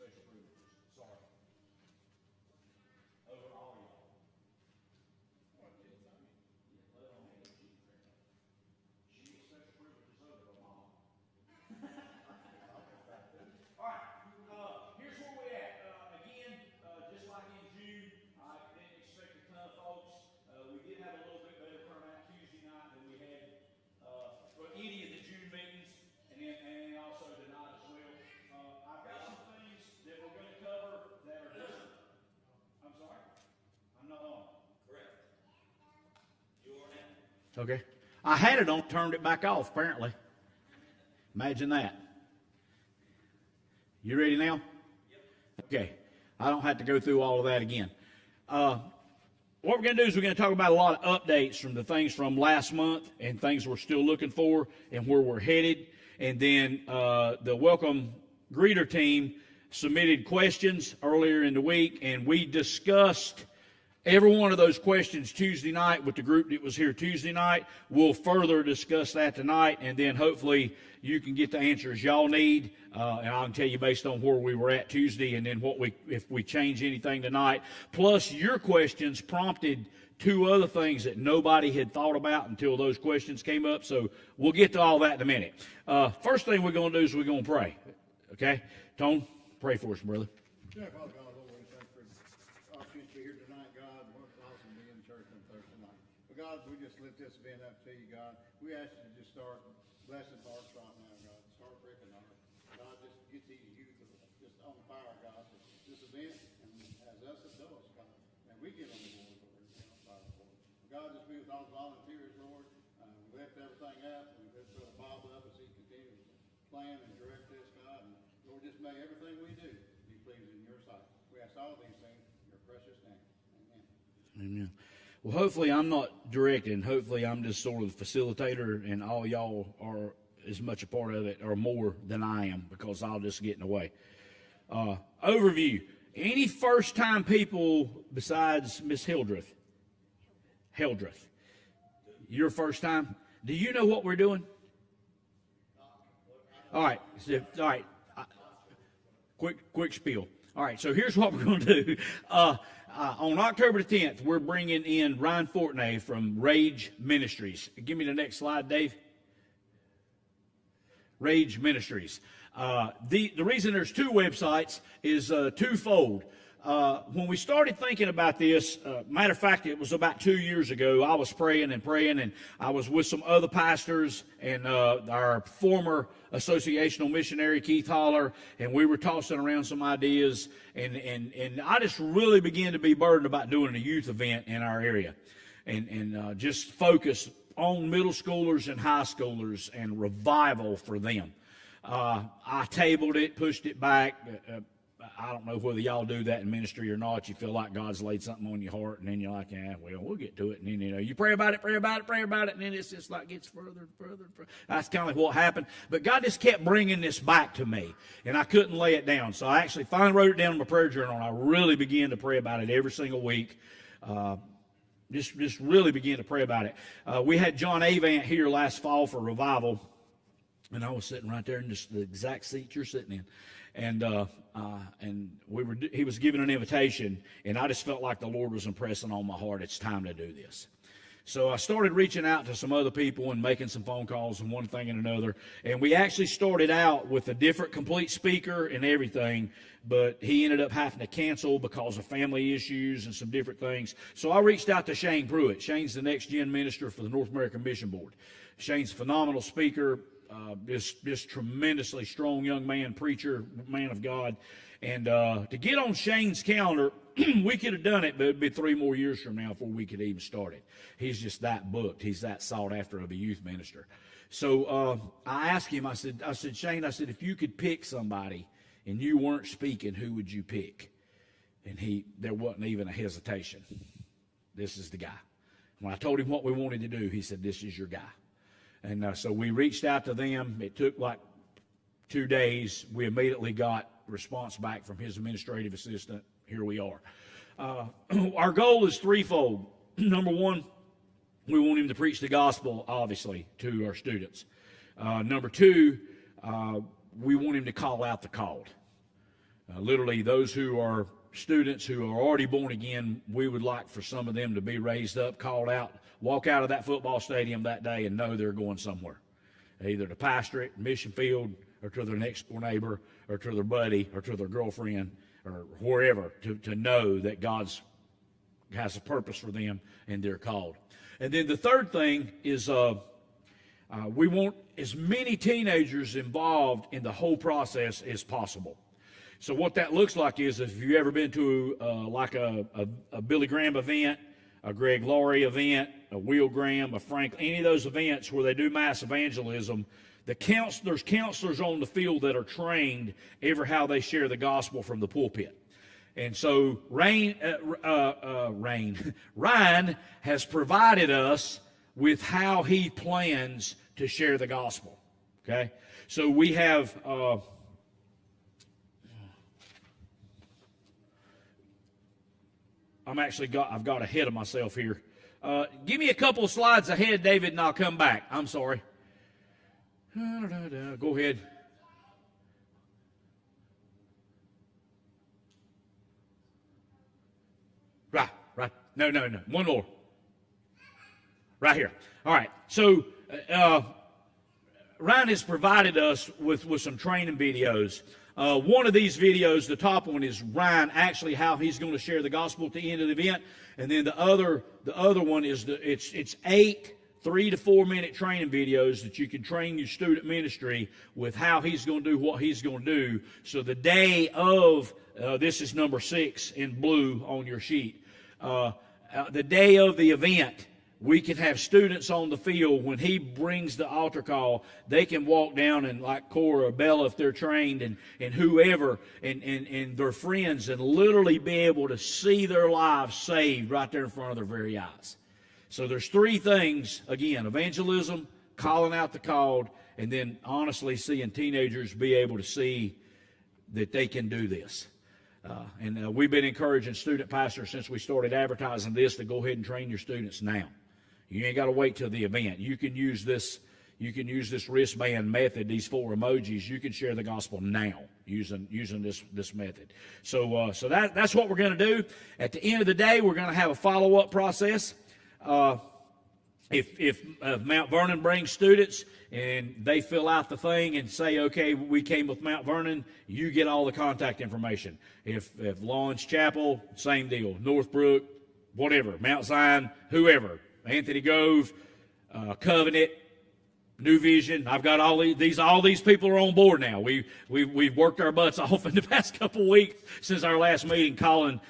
special privileges. Sorry. Over all y'all. She gets special privileges over her mom. All right. Here's where we're at. Again, just like in June, I didn't expect a ton of folks. We did have a little bit better turnout Tuesday night than we had for any of the June meetings, and also tonight as well. I've got some things that we're going to cover that are just. I'm sorry. I'm not on. Correct. You are now. Okay. I had it on, turned it back off. Apparently. Imagine that. You ready now? Yep. Okay. I don't have to go through all of that again. What we're going to do is we're going to talk about a lot of updates from the things from last month and things we're still looking for and where we're headed. And then the welcome greeter team submitted questions earlier in the week, and we discussed every one of those questions Tuesday night with the group that was here Tuesday night. We'll further discuss that tonight, and then hopefully you can get the answers y'all need. And I can tell you based on where we were at Tuesday, and then if we change anything tonight. Plus, your questions prompted two other things that nobody had thought about until those questions came up. So we'll get to all that in a minute. First thing we're going to do is we're going to pray. Okay, Tone, pray for us, brother. Yeah, Father God, Lord, we thank you for the opportunity to be here tonight, God. What awesome to be in church on Thursday night. But God, we just lift this event up to you, God. We ask you to just start blessing hearts right now, God. Start breaking hearts. God, just get these youth just on fire, God. This event, and as us adults, God, and we get on the board, Lord, get on fire, Lord. God, just be with all the volunteers, Lord. We left everything out. We just put Bob up as he continues to plan and direct this, God. And Lord, just may everything we do be pleasing in your sight. We ask all these things in your precious name. Amen. Amen. Well, hopefully I'm not directing. Hopefully I'm just sort of the facilitator, and all y'all are as much a part of it or more than I am, because I'll just get in the way. Overview. Any first-time people besides Miss Hildreth? Hildreth. Your first time? Do you know what we're doing? All right. All right. Quick spiel. All right, so here's what we're going to do. On October the 10th, we're bringing in Ryan Fortney from Rage Ministries. Give me the next slide, Dave. Rage Ministries. The reason there's two websites is twofold. When we started thinking about this, matter of fact, it was about 2 years ago, I was praying, and I was with some other pastors and our former associational missionary, Keith Holler, and we were tossing around some ideas, and I just really began to be burdened about doing a youth event in our area, and just focus on middle schoolers and high schoolers and revival for them. I tabled it, pushed it back. I don't know whether y'all do that in ministry or not. You feel like God's laid something on your heart, and then you're like, yeah, well, we'll get to it. And then, you pray about it, and then it's just like gets further and further and further. That's kind of what happened. But God just kept bringing this back to me, and I couldn't lay it down. So I actually finally wrote it down in my prayer journal, and I really began to pray about it every single week. Just really began to pray about it. We had John Avant here last fall for revival, and I was sitting right there in just the exact seat you're sitting in. And he was given an invitation, and I just felt like the Lord was impressing on my heart, it's time to do this. So I started reaching out to some other people and making some phone calls and one thing and another. And we actually started out with a different complete speaker and everything, but he ended up having to cancel because of family issues and some different things. So I reached out to Shane Pruitt. Shane's the next gen minister for the North American Mission Board. Shane's a phenomenal speaker, just tremendously strong young man, preacher, man of God. And to get on Shane's calendar, we could have done it, but it would be 3 more years from now before we could even start it. He's just that booked. He's that sought after of a youth minister. So I asked him, I said, Shane, if you could pick somebody and you weren't speaking, who would you pick? And there wasn't even a hesitation. This is the guy. When I told him what we wanted to do, he said, this is your guy. And so we reached out to them. It took like 2 days. We immediately got response back from his administrative assistant. Here we are. Our goal is threefold. Number one, we want him to preach the gospel, obviously, to our students. Number two, we want him to call out the called. Literally, those who are students who are already born again, we would like for some of them to be raised up, called out, walk out of that football stadium that day and know they're going somewhere, either to pastorate, mission field, or to their next door neighbor, or to their buddy, or to their girlfriend, or wherever, to know that God's has a purpose for them and they're called. And then the third thing is we want as many teenagers involved in the whole process as possible. So what that looks like is, if you've ever been to like a Billy Graham event, a Greg Laurie event, a Will Graham, a Frank, any of those events where they do mass evangelism, there's counselors on the field that are trained every how they share the gospel from the pulpit. And so Ryan has provided us with how he plans to share the gospel. Okay, so we have. I've got ahead of myself here. Give me a couple of slides ahead, David, and I'll come back. I'm sorry. Go ahead. Right. No. One more. Right here. All right. So Ryan has provided us with some training videos. One of these videos, the top one, is Ryan actually how he's going to share the gospel at the end of the event, and then the other one is it's 8 3 to 4 minute training videos that you can train your student ministry with how he's going to do what he's going to do. So the day of this is number 6 in blue on your sheet. The day of the event, we can have students on the field. When he brings the altar call, they can walk down and, like Cora or Bella, if they're trained, and whoever, and their friends, and literally be able to see their lives saved right there in front of their very eyes. So there's 3 things, again: evangelism, calling out the called, and then honestly seeing teenagers be able to see that they can do this. And we've been encouraging student pastors since we started advertising this to go ahead and train your students now. You ain't got to wait till the event. You can use this wristband method, these 4 emojis. You can share the gospel now using this method. So that's what we're going to do. At the end of the day, we're going to have a follow-up process. If Mount Vernon brings students and they fill out the thing and say, okay, we came with Mount Vernon, you get all the contact information. If Lawrence Chapel, same deal. Northbrook, whatever, Mount Zion, whoever, Anthony Grove, Covenant, New Vision. I've got all these people are on board now. We've worked our butts off in the past couple of weeks since our last meeting, calling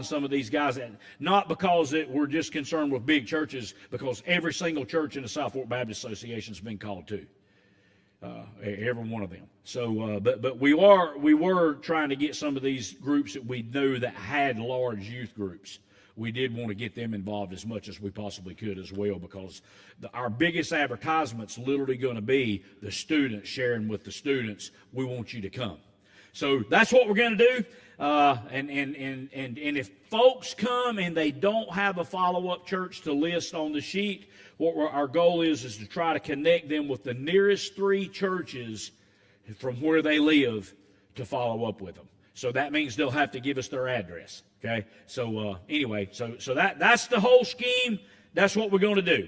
some of these guys in. Not because we're just concerned with big churches, because every single church in the South Fork Baptist Association has been called too. Every one of them. So, but we were trying to get some of these groups that we knew that had large youth groups. We did want to get them involved as much as we possibly could as well, because our biggest advertisement's literally going to be the students sharing with the students, we want you to come. So that's what we're going to do. And if folks come and they don't have a follow-up church to list on the sheet, what our goal is to try to connect them with the nearest 3 churches from where they live to follow up with them. So that means they'll have to give us their address. Okay, so anyway, so that's the whole scheme. That's what we're going to do.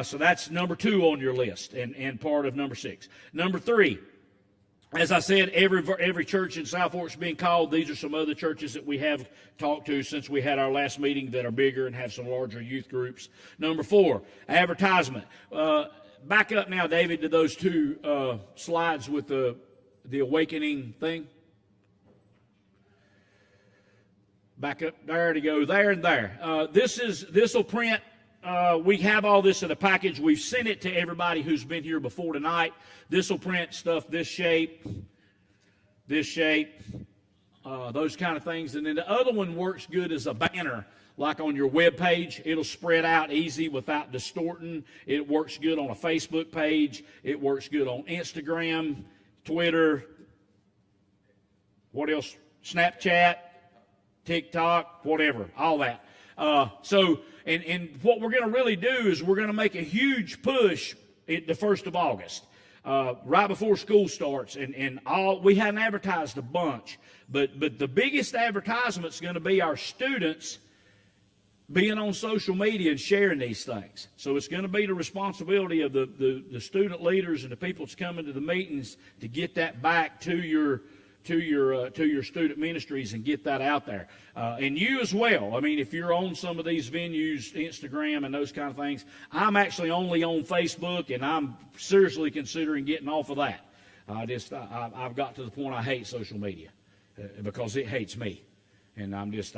So that's number 2 on your list, and part of number 6. Number 3, as I said, every church in South Fork is being called. These are some other churches that we have talked to since we had our last meeting that are bigger and have some larger youth groups. Number 4, advertisement. Back up now, David, to those 2 slides with the awakening thing. Back up there to go there and there. This will print. We have all this in a package. We've sent it to everybody who's been here before tonight. This will print stuff this shape, those kind of things. And then the other one works good as a banner, like on your web page. It'll spread out easy without distorting. It works good on a Facebook page. It works good on Instagram, Twitter, what else? Snapchat, TikTok, whatever, all that. So what we're going to really do is we're going to make a huge push at the 1st of August. right before school starts, and we hadn't advertised a bunch, but the biggest advertisement's going to be our students being on social media and sharing these things. So it's going to be the responsibility of the student leaders and the people that's coming to the meetings to get that back to your student ministries and get that out there. And you as well. I mean, if you're on some of these venues, Instagram and those kind of things, I'm actually only on Facebook, and I'm seriously considering getting off of that. I've got to the point I hate social media because it hates me. And it's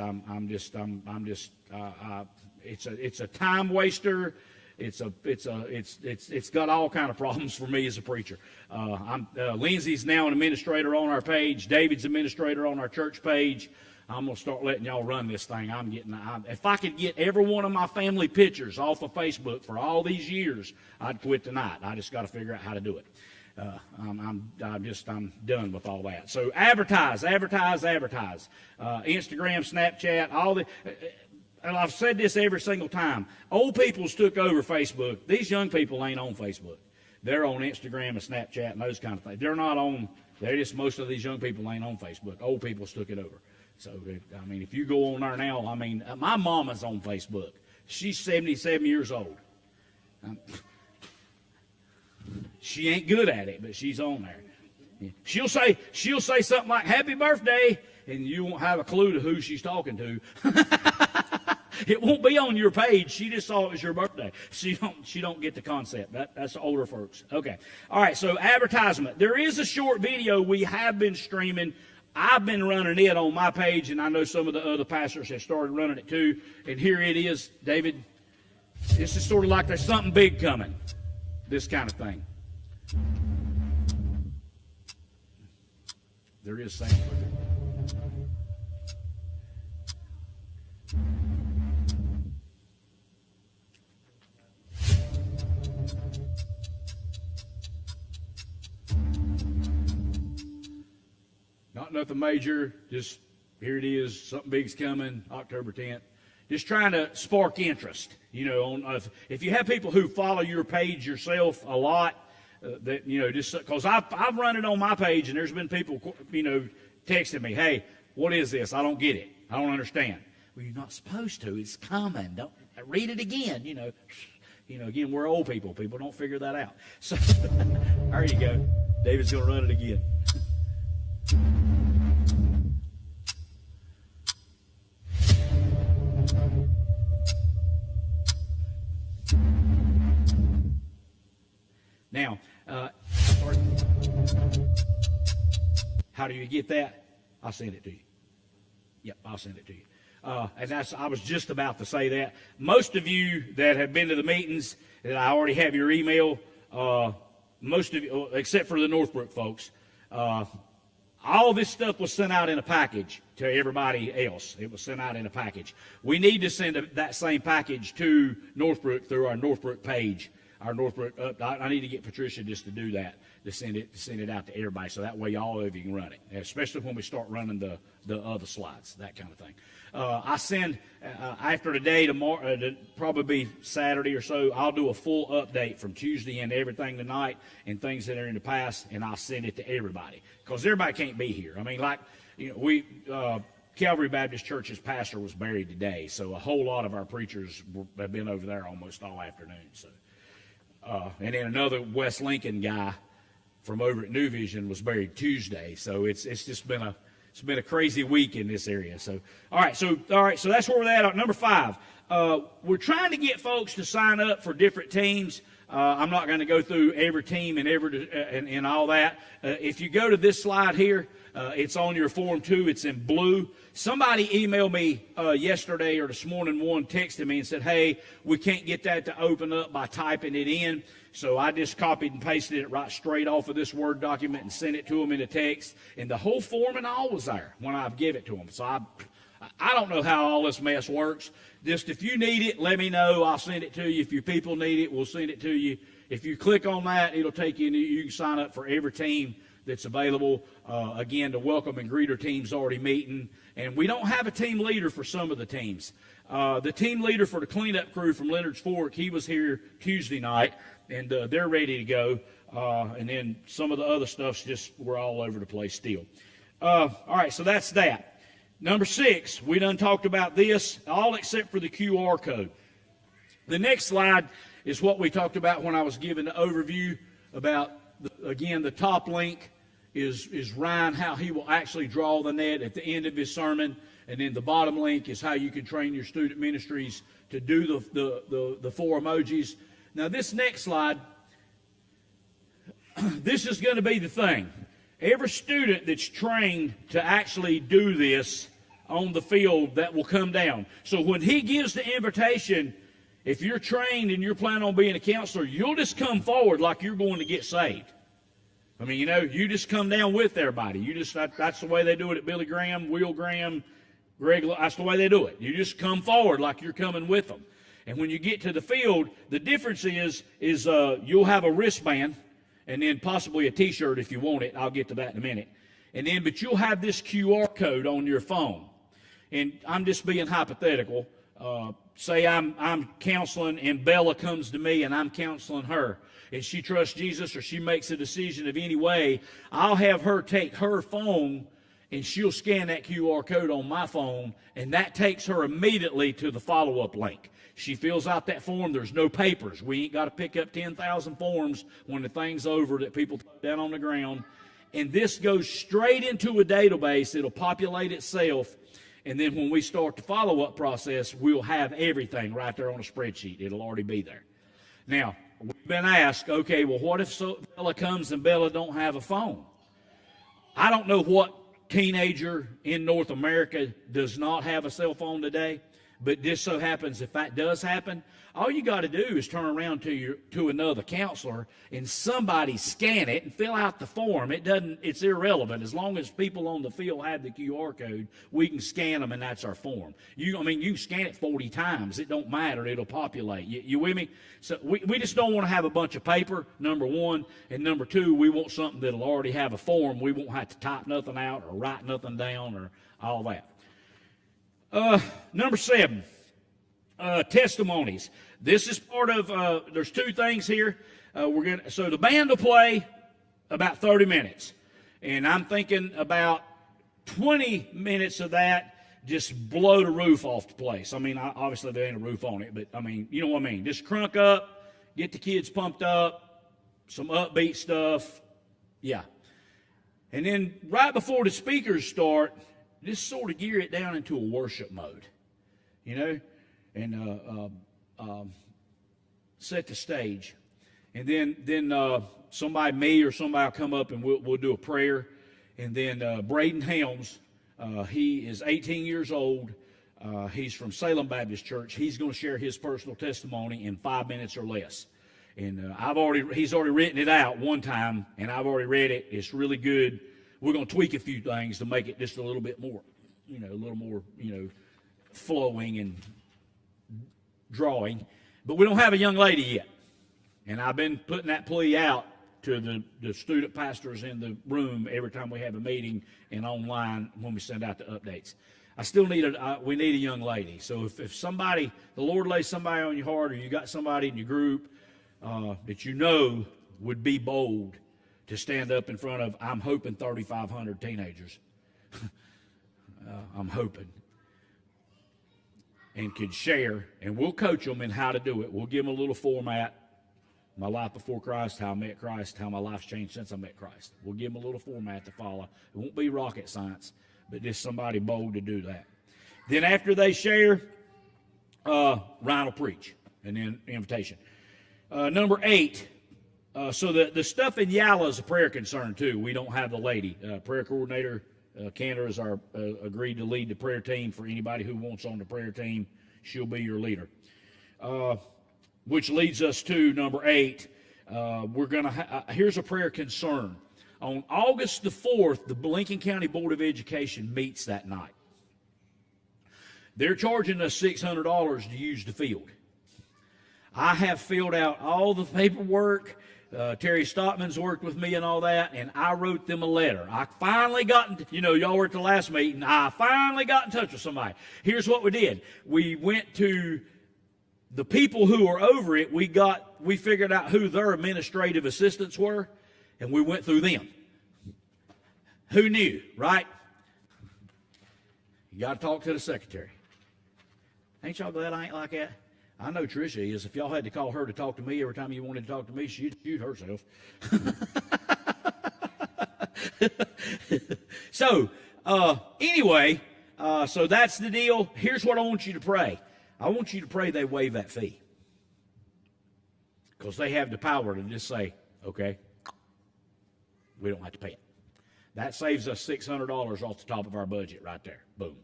a time waster. It's got all kind of problems for me as a preacher. Lindsay's now an administrator on our page. David's administrator on our church page. I'm gonna start letting y'all run this thing. If I could get every one of my family pictures off of Facebook for all these years, I'd quit tonight. I just got to figure out how to do it. I'm done with all that. So advertise. Instagram, Snapchat, all the. And I've said this every single time. Old people's took over Facebook. These young people ain't on Facebook. They're on Instagram and Snapchat and those kind of things. They're not on. Most of these young people ain't on Facebook. Old people's took it over. So I mean, if you go on there now, I mean, my mama's on Facebook. She's 77 years old. She ain't good at it, but she's on there. She'll say something like "Happy Birthday," and you won't have a clue to who she's talking to. It won't be on your page. She just saw it was your birthday. She don't get the concept. That's older folks. Okay. All right. So advertisement. There is a short video we have been streaming. I've been running it on my page, and I know some of the other pastors have started running it too. And here it is, David. This is sort of like there's something big coming. This kind of thing. There is something with it. Not nothing major, just here it is, something big's coming, October 10th. Just trying to spark interest, if you have people who follow your page yourself a lot, just because I've run it on my page, and there's been people, texting me, "Hey, what is this? I don't get it. I don't understand." Well, you're not supposed to. It's coming. Don't read it again. Again, we're old people. People don't figure that out. So there you go. David's going to run it again. Now, how do you get that? I'll send it to you. Yep, I'll send it to you. I was just about to say that. Most of you that have been to the meetings, that I already have your email, most of you, except for the Northbrook folks, all this stuff was sent out in a package to everybody else. It was sent out in a package. We need to send that same package to Northbrook through our Northbrook page. Our Northbrook, I need to get Patricia just to do that, to send it out to everybody, so that way all of you can run it, especially when we start running the other slides, that kind of thing. I send, after today, tomorrow, probably Saturday or so, I'll do a full update from Tuesday and everything tonight and things that are in the past, and I'll send it to everybody, because everybody can't be here. I mean, Calvary Baptist Church's pastor was buried today, so a whole lot of our preachers have been over there almost all afternoon, so. And then another West Lincoln guy from over at New Vision was buried Tuesday. So it's just been a crazy week in this area. So all right, so that's where we're at. Number 5, we're trying to get folks to sign up for different teams. I'm not going to go through every team and all that. If you go to this slide here, it's on your form 2. It's in blue. Somebody emailed me yesterday or this morning, texted me and said, "Hey, we can't get that to open up by typing it in." So I just copied and pasted it right straight off of this Word document and sent it to them in a text. And the whole form and all was there when I gave it to them. So I don't know how all this mess works. Just if you need it, let me know. I'll send it to you. If your people need it, we'll send it to you. If you click on that, it'll take you, and you can sign up for every team that's available. Again, the welcome and greeter team's already meeting. And we don't have a team leader for some of the teams. The team leader for the cleanup crew from Leonard's Fork, he was here Tuesday night, and they're ready to go. And then some of the other stuff's just, we're all over the place still. All right, so that's that. Number 6, we done talked about this, all except for the QR code. The next slide is what we talked about when I was giving the overview about, again, the top link is Ryan, how he will actually draw the net at the end of his sermon. And then the bottom link is how you can train your student ministries to do the 4 emojis. Now, this next slide, this is going to be the thing. Every student that's trained to actually do this on the field, that will come down. So when he gives the invitation, if you're trained and you're planning on being a counselor, you'll just come forward like you're going to get saved. I mean, you just come down with everybody. That's the way they do it at Billy Graham, Will Graham, Greg. That's the way they do it. You just come forward like you're coming with them. And when you get to the field, the difference is you'll have a wristband and then possibly a T-shirt if you want it. I'll get to that in a minute. But you'll have this QR code on your phone. And I'm just being hypothetical. Say I'm counseling and Bella comes to me and I'm counseling her. And she trusts Jesus or she makes a decision of any way, I'll have her take her phone and she'll scan that QR code on my phone, and that takes her immediately to the follow-up link. She fills out that form. There's no papers. We ain't got to pick up 10,000 forms when the thing's over that people put down on the ground. And this goes straight into a database. It'll populate itself. And then when we start the follow-up process, we'll have everything right there on a spreadsheet. It'll already be there. Now, we've been asked, okay, well, what if Bella comes and Bella don't have a phone? I don't know what teenager in North America does not have a cell phone today, but just so happens if that does happen, all you got to do is turn around to another counselor and somebody scan it and fill out the form. It's irrelevant. As long as people on the field have the QR code, we can scan them and that's our form. You can scan it 40 times. It don't matter. It'll populate. You with me? So we just don't want to have a bunch of paper, number one. And number two, we want something that'll already have a form. We won't have to type nothing out or write nothing down or all that. Number 7. Testimonies. This is part of, there's 2 things here. So the band will play about 30 minutes. And I'm thinking about 20 minutes of that just blow the roof off the place. I mean, obviously there ain't a roof on it, but I mean, you know what I mean. Just crunk up, get the kids pumped up, some upbeat stuff. Yeah. And then right before the speakers start, just sort of gear it down into a worship mode. And set the stage. And then somebody, me or somebody will come up and we'll do a prayer. And then Braden Helms, he is 18 years old. He's from Salem Baptist Church. He's going to share his personal testimony in 5 minutes or less. And he's already written it out one time, and I've already read it. It's really good. We're going to tweak a few things to make it just a little bit more, flowing and drawing. But we don't have a young lady yet. And I've been putting that plea out to the student pastors in the room every time we have a meeting and online when we send out the updates. I still need we need a young lady. So if somebody, the Lord lays somebody on your heart, or you got somebody in your group that would be bold to stand up in front of, I'm hoping 3,500 teenagers. I'm hoping. And could share, and we'll coach them in how to do it. We'll give them a little format. My life before Christ, how I met Christ, how my life's changed since I met Christ. We'll give them a little format to follow. It won't be rocket science, but just somebody bold to do that. Then after they share, Ryan will preach, and then invitation. Number 8, so the stuff in Yalla is a prayer concern too. We don't have the lady. Prayer coordinator, Cantor is our agreed to lead the prayer team for anybody who wants on the prayer team. She'll be your leader. Which leads us to number 8. We're going to here's a prayer concern. On August the 4th, the Lincoln County Board of Education meets that night. They're charging us $600 to use the field. I have filled out all the paperwork. Terry Stockman's worked with me and all that, and I wrote them a letter. I finally got, y'all were at the last meeting. I finally got in touch with somebody. Here's what we did. We went to the people who were over it. We figured out who their administrative assistants were, and we went through them. Who knew, right? You got to talk to the secretary. Ain't y'all glad I ain't like that? I know Tricia is. If y'all had to call her to talk to me every time you wanted to talk to me, she'd shoot herself. So, anyway, so that's the deal. Here's what I want you to pray. I want you to pray they waive that fee. Because they have the power to just say, okay, we don't have to pay it. That saves us $600 off the top of our budget right there. Boom.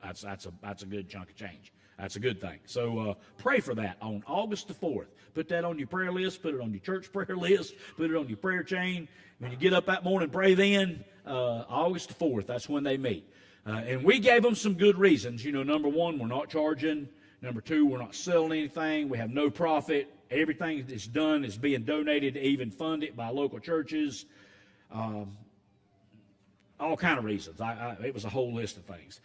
That's a good chunk of change. That's a good thing. So pray for that on August the 4th. Put that on your prayer list. Put it on your church prayer list. Put it on your prayer chain. When you get up that morning, pray then. August the 4th, that's when they meet. And we gave them some good reasons. Number one, we're not charging. Number two, we're not selling anything. We have no profit. Everything that's done is being donated to even fund it by local churches. All kind of reasons. It was a whole list of things.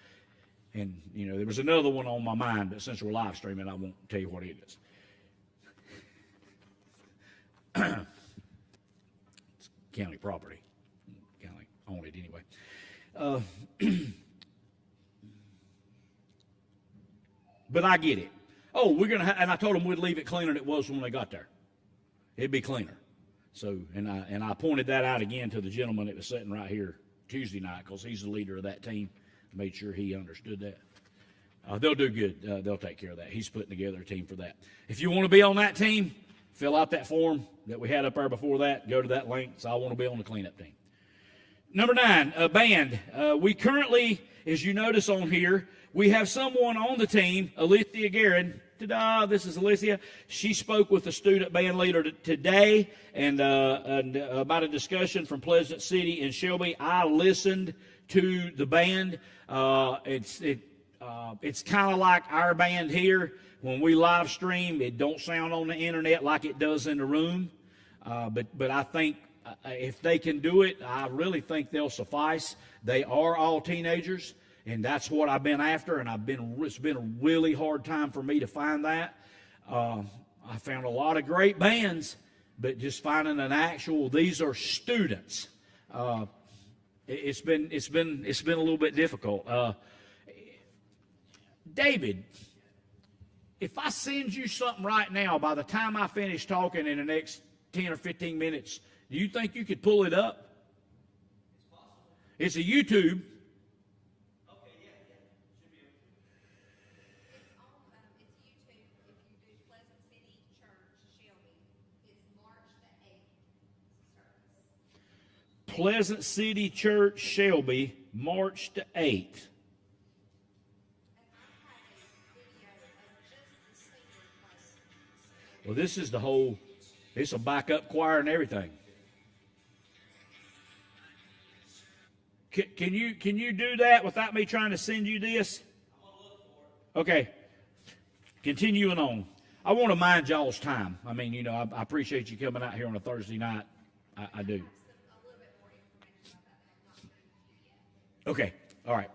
And, there was another one on my mind, but since we're live streaming, I won't tell you what it is. It's county property. County owned it anyway. But I get it. Oh, we're going to and I told them we'd leave it cleaner than it was when they got there. It'd be cleaner. So, and I pointed that out again to the gentleman that was sitting right here Tuesday night, because he's the leader of that team. Made sure he understood that. They'll do good. They'll take care of that. He's putting together a team for that. If you want to be on that team, fill out that form that we had up there before that. Go to that link. So I want to be on the cleanup team. Number 9, band. We currently, as you notice on here, we have someone on the team, Alicia Garrett. Ta-da, this is Alicia. She spoke with the student band leader today and about a discussion from Pleasant City and Shelby. I listened to the band. It's kind of like our band here. When we live stream, it don't sound on the internet like it does in the room. But I think if they can do it, I really think they'll suffice. They are all teenagers, and that's what I've been after. And it's been a really hard time for me to find that. I found a lot of great bands, but just finding an actual. These are students. It's been a little bit difficult. David, if I send you something right now, by the time I finish talking in the next 10 or 15 minutes, do you think you could pull it up? It's possible. It's a YouTube. Okay, yeah. Should be okay. It's YouTube. If you do Pleasant City Church, Shelby, it's March the 8th service. Pleasant City Church, Shelby, March the 8th. Well, this is it's a backup choir and everything. Can you do that without me trying to send you this? I'm going to look for it. Okay. Continuing on. I want to mind y'all's time. I mean, I appreciate you coming out here on a Thursday night. I do. Okay. All right.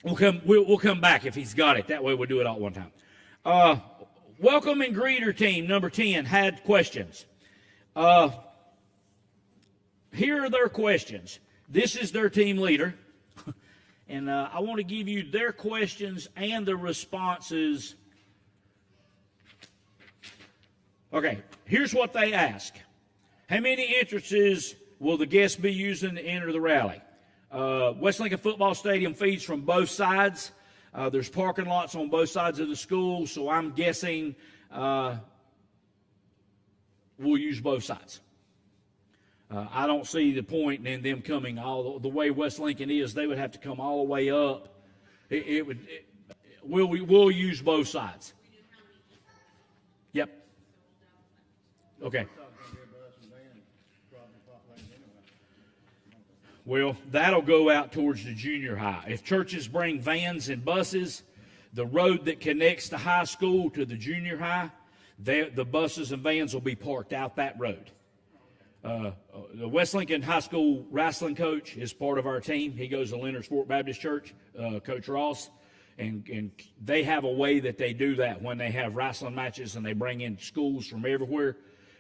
We'll come back if he's got it. That way we'll do it all at one time. Welcome and greeter team number 10 had questions. Here are their questions. This is their team leader. And I want to give you their questions and the responses. Okay, here's what they ask. How many entrances will the guests be using to enter the rally? West Lincoln Football Stadium feeds from both sides. There's parking lots on both sides of the school, so I'm guessing we'll use both sides. I don't see the point in them coming all the way West Lincoln is. They would have to come all the way up. We'll use both sides. Yep. Okay. Well, that'll go out towards the junior high. If churches bring vans and buses, the road that connects the high school to the junior high, The buses and vans will be parked out that road. The West Lincoln High School wrestling coach is part of our team. He goes to Leonard's Fort Baptist Church, Coach Ross, and they have a way that they do that when they have wrestling matches and they bring in schools from everywhere.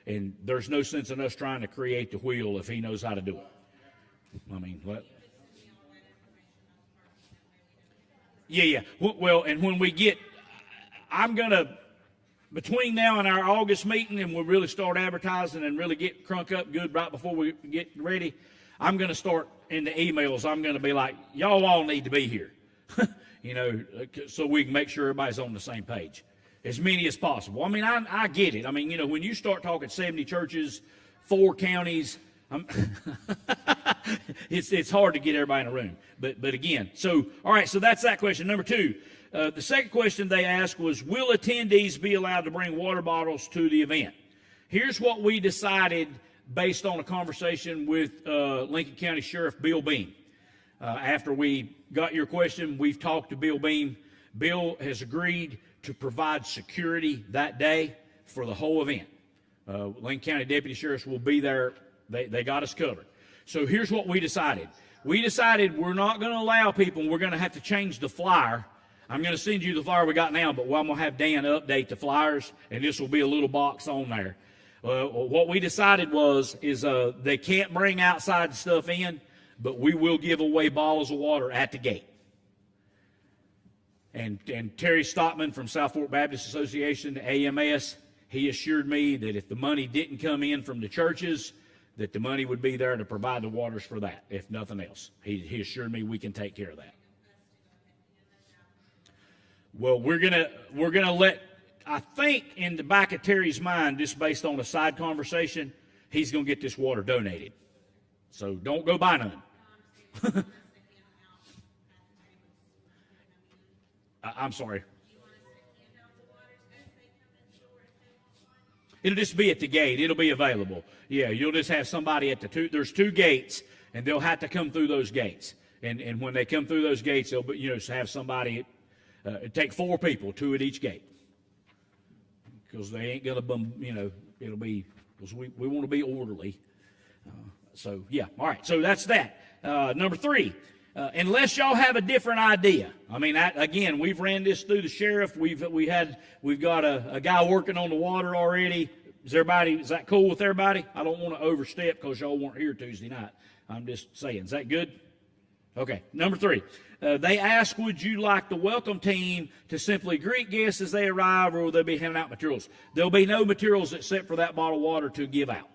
And there's no sense in us trying to create the wheel if he knows how to do it. I mean, what? Yeah. Well, and when we get, I'm going to, between now and our August meeting, and we'll really start advertising and really get crunk up good right before we get ready, I'm going to start in the emails. I'm going to be like, y'all all need to be here, so we can make sure everybody's on the same page. As many as possible. I mean, I get it. I mean, when you start talking 70 churches, 4 counties, it's hard to get everybody in a room. But again, all right, so that's that question. Number 2. The second question they asked was, will attendees be allowed to bring water bottles to the event? Here's what we decided based on a conversation with Lincoln County Sheriff Bill Beam. After we got your question, we've talked to Bill Beam. Bill has agreed to provide security that day for the whole event. Lincoln County Deputy Sheriffs will be there. They got us covered. So here's what we decided. We decided we're not going to allow people, and we're going to have to change the flyer. I'm going to send you the flyer we got now, but I'm going to have Dan update the flyers, and this will be a little box on there. What we decided is they can't bring outside stuff in, but we will give away bottles of water at the gate. And Terry Stockman from South Fork Baptist Association, the AMS, he assured me that if the money didn't come in from the churches, that the money would be there to provide the waters for that, if nothing else. He assured me we can take care of that. Well, we're gonna let, I think in the back of Terry's mind, just based on a side conversation, he's gonna get this water donated. So don't go buy none. I'm sorry. It'll just be at the gate. It'll be available. Yeah, you'll just have somebody at there's 2 gates, and they'll have to come through those gates. And when they come through those gates, they'll have somebody. Take 4 people, 2 at each gate, because they ain't gonna it'll be, because we want to be orderly. So yeah, all right. So that's that. Number 3. Unless y'all have a different idea. I mean, again, we've ran this through the sheriff. We've got a guy working on the water already. Is that cool with everybody? I don't want to overstep because y'all weren't here Tuesday night. I'm just saying. Is that good? Okay. Number 3. They asked, would you like the welcome team to simply greet guests as they arrive, or will they be handing out materials? There'll be no materials except for that bottle of water to give out.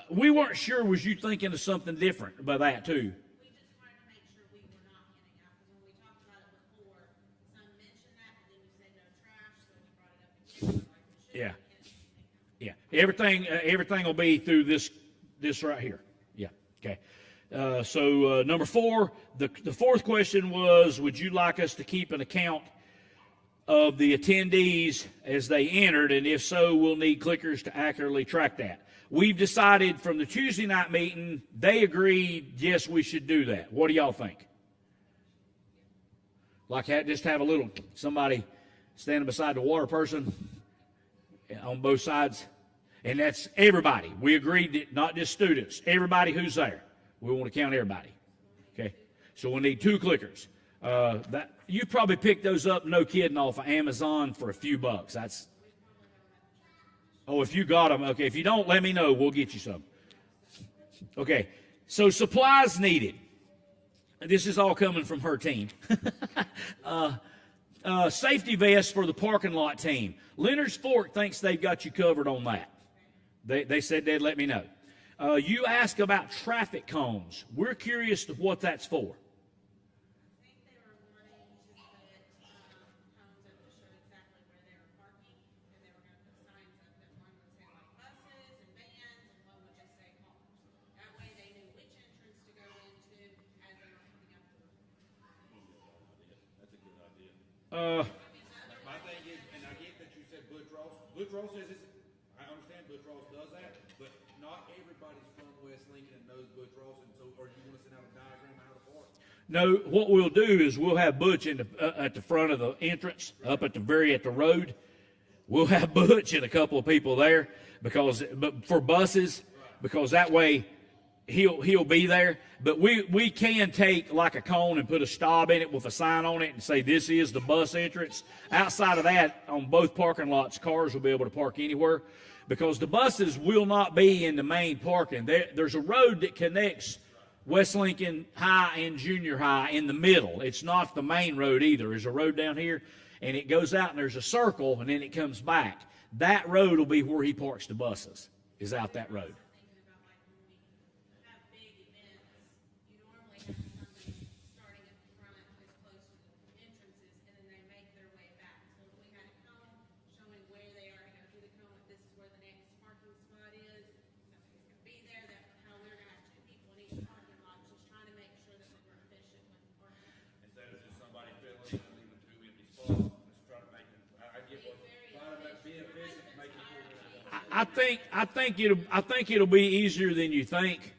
We weren't sure. Was you thinking of something different by that too? Yeah. Everything will be through this right here. Yeah. Okay. So number 4, the 4th question was, would you like us to keep an account of the attendees as they entered, and if so, we'll need clickers to accurately track that. We've decided from the Tuesday night meeting, they agreed, yes, we should do that. What do y'all think? Like just have a little somebody standing beside the water person on both sides, and that's everybody. We agreed that not just students, everybody who's there. We want to count everybody. Okay, so we'll need 2 clickers. That you probably picked those up, no kidding, off of Amazon for a few bucks. If you got them, okay. If you don't, let me know. We'll get you some. Okay, so supplies needed. This is all coming from her team. Safety vests for the parking lot team. Leonard's Fork thinks they've got you covered on that. They said they'd let me know. You ask about traffic cones. We're curious to what that's for. My thing is, and I get that you said Butch Ross. Butch Ross says it's, I understand Butch Ross does that, but not everybody's from West Lincoln and knows Butch Ross, and so, or you want to send out a diagram how to park? No, what we'll do is we'll have Butch at the front of the entrance, up at the road. we'll have Butch and a couple of people there but for buses, because that way he'll be there. But we can take like a cone and put a stop in it with a sign on it and say this is the bus entrance. Outside of that, on both parking lots, cars will be able to park anywhere, because the buses will not be in the main parking. There's a road that connects West Lincoln High and Junior High in the middle. It's not the main road either. There's a road down here, and it goes out, and there's a circle, and then it comes back. That road will be where he parks the buses, is out that road. Thinking about like when we have big events, you normally have somebody starting at the front as close to the entrances, and then they make their way back. So if we had a cone showing where they are to go through the cone, if this is where the next parking spot is, somebody's gonna be there, that's how we're gonna have 2 people in each parking lot, just trying to make sure that we're efficient with the parking. Instead of just somebody filling in and leaving 2 empty spots, let's try to make it, I get what, try to be efficient, make it feel I think it'll be easier than you think.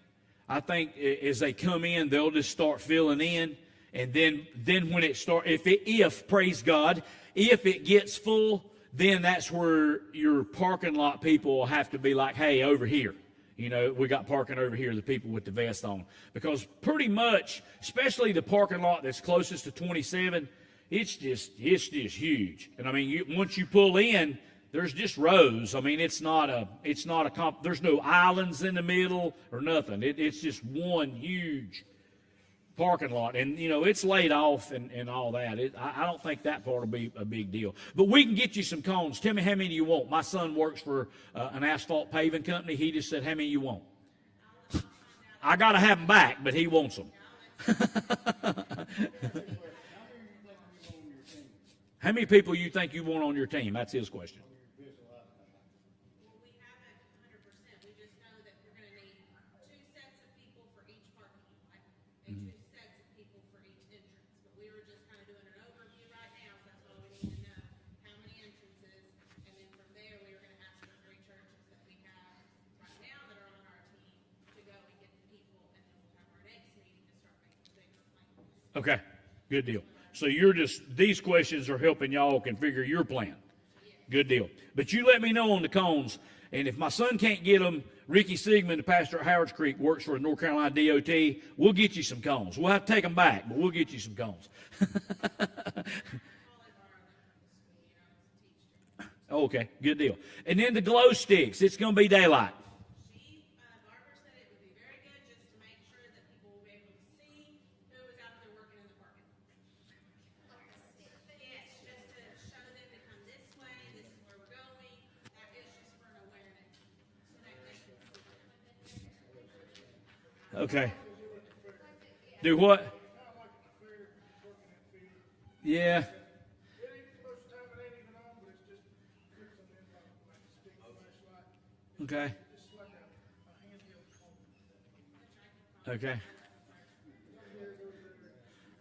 I think as they come in, they'll just start filling in, and then when it if praise God, if it gets full, then that's where your parking lot people will have to be like, hey, over here. You know, we got parking over here, the people with the vest on. Because pretty much, especially the parking lot that's closest to 27, it's just huge. And I mean, once you pull in, there's just rows. I mean, there's no islands in the middle or nothing. It's just one huge parking lot. And, you know, it's laid off and all that. I don't think that part will be a big deal. But we can get you some cones. Tell me how many you want. My son works for an asphalt paving company. He just said, how many you want? I got to have them back, but he wants them. How many people you think you want on your team? That's his question. Well, we haven't 100%. We just know that we're gonna need 2 sets of people for each parking lot and 2 sets of people for each entrance. But we were just kind of doing an overview right now, so that's why we need to know how many entrances, and then from there, we were gonna ask the 3 churches that we have right now that are on our team to go and get the people, and then we'll have our next meeting to start making bigger plans. Okay, good deal. So these questions are helping y'all configure your plan. Good deal. But you let me know on the cones, and if my son can't get them, Ricky Sigmund, the pastor at Howard's Creek, works for the North Carolina DOT. We'll get you some cones. We'll have to take them back, but we'll get you some cones. Okay, good deal. And then the glow sticks. It's going to be daylight. Barbara said it would be very good just to make sure that people will be able to see who is out there working in the parking lot. Yes, just to show them to come this way, this is where we're going. That is just for an awareness. So that they can see. Okay. Do what? Yeah. Okay. Okay.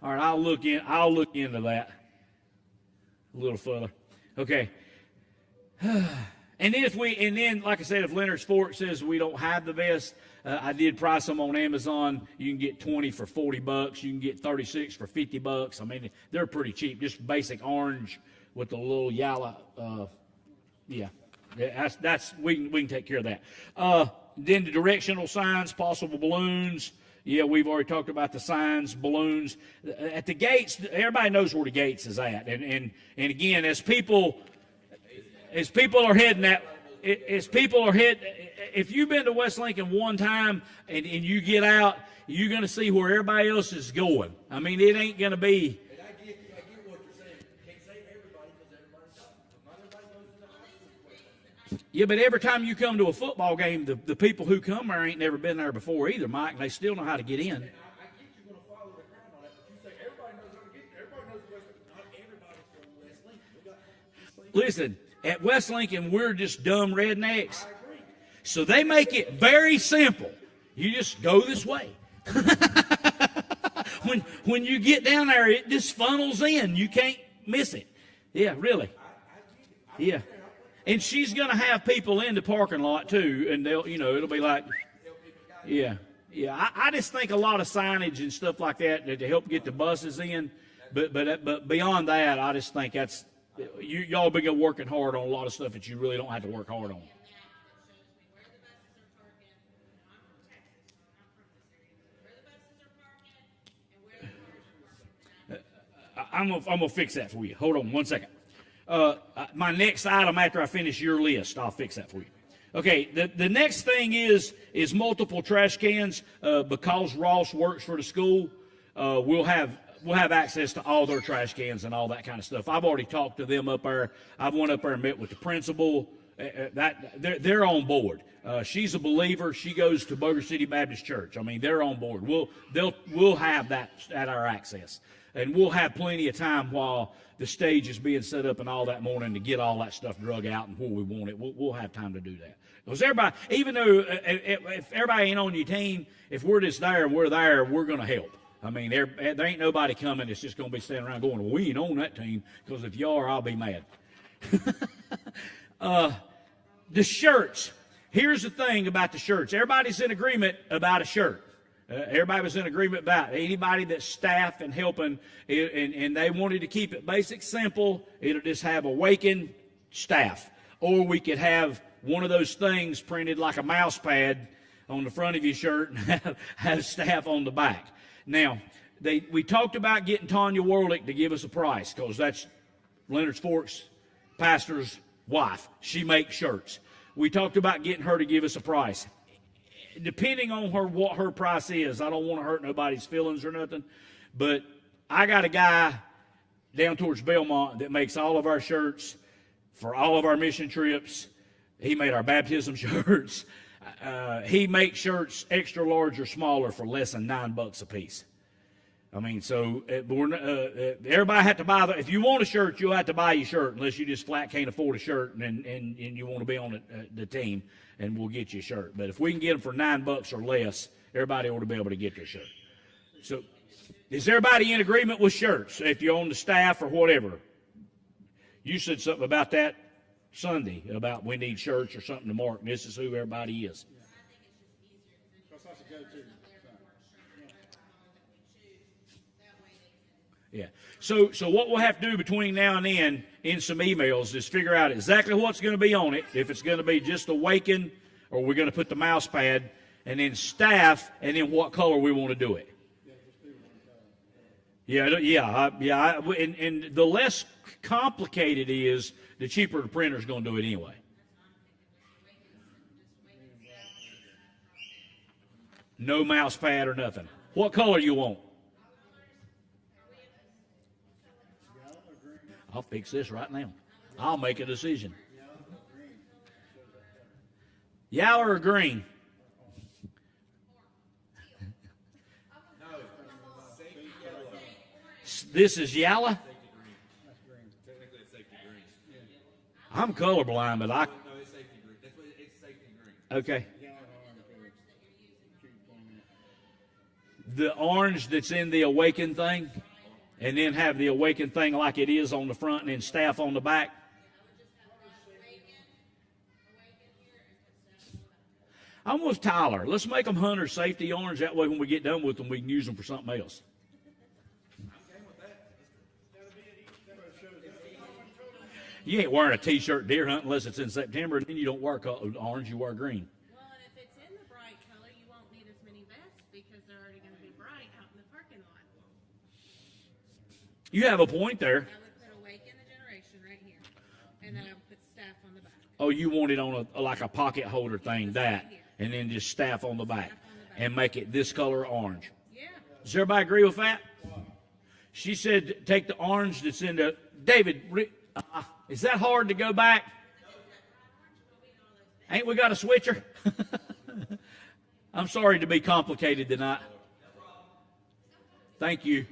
All right, I'll look into that a little further. Okay. And then like I said, if Leonard's Fork says we don't have the vest, I did price them on Amazon. You can get 20 for $40. You can get 36 for $50. I mean, they're pretty cheap. Just basic orange with the little yellow. Yeah. That's we can take care of that. Then the directional signs, possible balloons. Yeah, we've already talked about the signs, balloons. At the gates, everybody knows where the gates is at. And again, as people are heading that, if you've been to West Lincoln one time and you get out, you're going to see where everybody else is going. I mean, it ain't going to be. And I get what you're saying. Can't say everybody because everybody's talking. Not everybody goes to the high school. Yeah, but every time you come to a football game, the people who come there ain't never been there before either, Mike, and they still know how to get in. I get you're going to follow the crowd on that, but you say everybody knows how to get. Everybody knows West Lincoln. Not everybody's from West Lincoln. Listen, at West Lincoln, we're just dumb rednecks. So they make it very simple. You just go this way. when you get down there, it just funnels in. You can't miss it. Yeah, really. Yeah. And she's going to have people in the parking lot too, and it'll be like, yeah. I just think a lot of signage and stuff like that to help get the buses in, but beyond that, I just think that's y'all been working hard on a lot of stuff that you really don't have to work hard on. And that shows me where the buses are parking. And I'm from Texas, so I'm not from this area. Where the buses are parking and where the cars are parking. I'm gonna fix that for you. Hold on 1 second. My next item after I finish your list, I'll fix that for you. Okay, the next thing is multiple trash cans. Because Ross works for the school, we'll have access to all their trash cans and all that kind of stuff. I've already talked to them up there. I've went up there and met with the principal. They're on board. She's a believer. She goes to Boger City Baptist Church. I mean, they're on board. We'll have that at our access, and we'll have plenty of time while the stage is being set up and all that morning to get all that stuff drug out and where we want it. We'll have time to do that. Because everybody, even though if everybody ain't on your team, if we're just there and we're there, we're going to help. I mean, there ain't nobody coming that's just going to be standing around going, well, we ain't on that team, because if you are, I'll be mad. The shirts. Here's the thing about the shirts. Everybody's in agreement about a shirt. Everybody was in agreement about anybody that's staff and helping, and they wanted to keep it basic, simple. It'll just have awakened staff. Or we could have one of those things printed like a mouse pad on the front of your shirt and have staff on the back. Now, we talked about getting Tanya Warlick to give us a price, because that's Leonard Fork's pastor's wife. She makes shirts. We talked about getting her to give us a price. Depending on what her price is, I don't want to hurt nobody's feelings or nothing, but I got a guy down towards Belmont that makes all of our shirts for all of our mission trips. He made our baptism shirts. He makes shirts extra large or smaller for less than $9 a piece. I mean, so everybody had to buy if you want a shirt, you'll have to buy your shirt, unless you just flat can't afford a shirt and you want to be on the team, and we'll get you a shirt. But if we can get them for $9 or less, everybody ought to be able to get their shirt. So, is everybody in agreement with shirts? If you're on the staff or whatever, you said something about that Sunday about we need shirts or something to mark. And this is who everybody is. That's a go-to. Yeah. So what we'll have to do between now and then in some emails is figure out exactly what's going to be on it. If it's going to be just Awaken, or we're going to put the mouse pad, and then staff, and then what color we want to do it. And the less complicated it is, the cheaper the printer's going to do it anyway. No mouse pad or nothing. What color you want? I'll fix this right now. I'll make a decision. Yellow or green? This is yellow? Technically, it's safety green. I'm colorblind, but I... No, it's safety green. It's safety green. Okay. The orange that's in the Awaken thing, and then have the Awaken thing like it is on the front and then staff on the back. I'm with Tyler. Let's make them Hunter safety orange. That way when we get done with them, we can use them for something else. You ain't wearing a T-shirt deer hunt unless it's in September, and then you don't wear orange, you wear green. Well, and if it's in the bright color, you won't need as many vests because they're already going to be bright out in the parking lot. You have a point there. I would put Awaken the Generation right here, and then I would put staff on the back. Oh, you want it on like a pocket holder thing, that, and then just staff on the back, and make it this color orange. Yeah. Does everybody agree with that? She said take the orange that's in the... David, is that hard to go back? Ain't we got a switcher? I'm sorry to be complicated tonight. Thank you.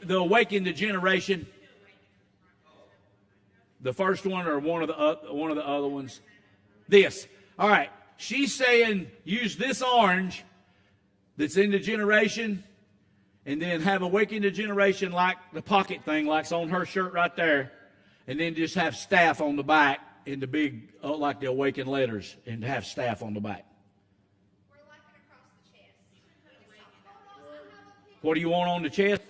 The Awaken the Generation, the first one or one of the other ones. This. All right. She's saying use this orange that's in the Generation, and then have Awaken the Generation like the pocket thing, like's on her shirt right there, and then just have staff on the back in the big, like the Awaken letters, and have staff on the back. We're like it across the chest. What do you want on the chest?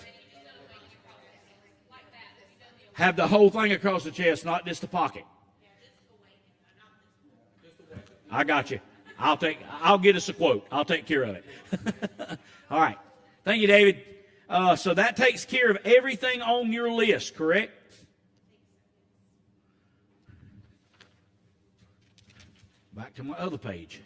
Like that. Have the whole thing across the chest, not just the pocket. I got you. I'll get us a quote. I'll take care of it. All right. Thank you, David. So that takes care of everything on your list, correct? Back to my other page.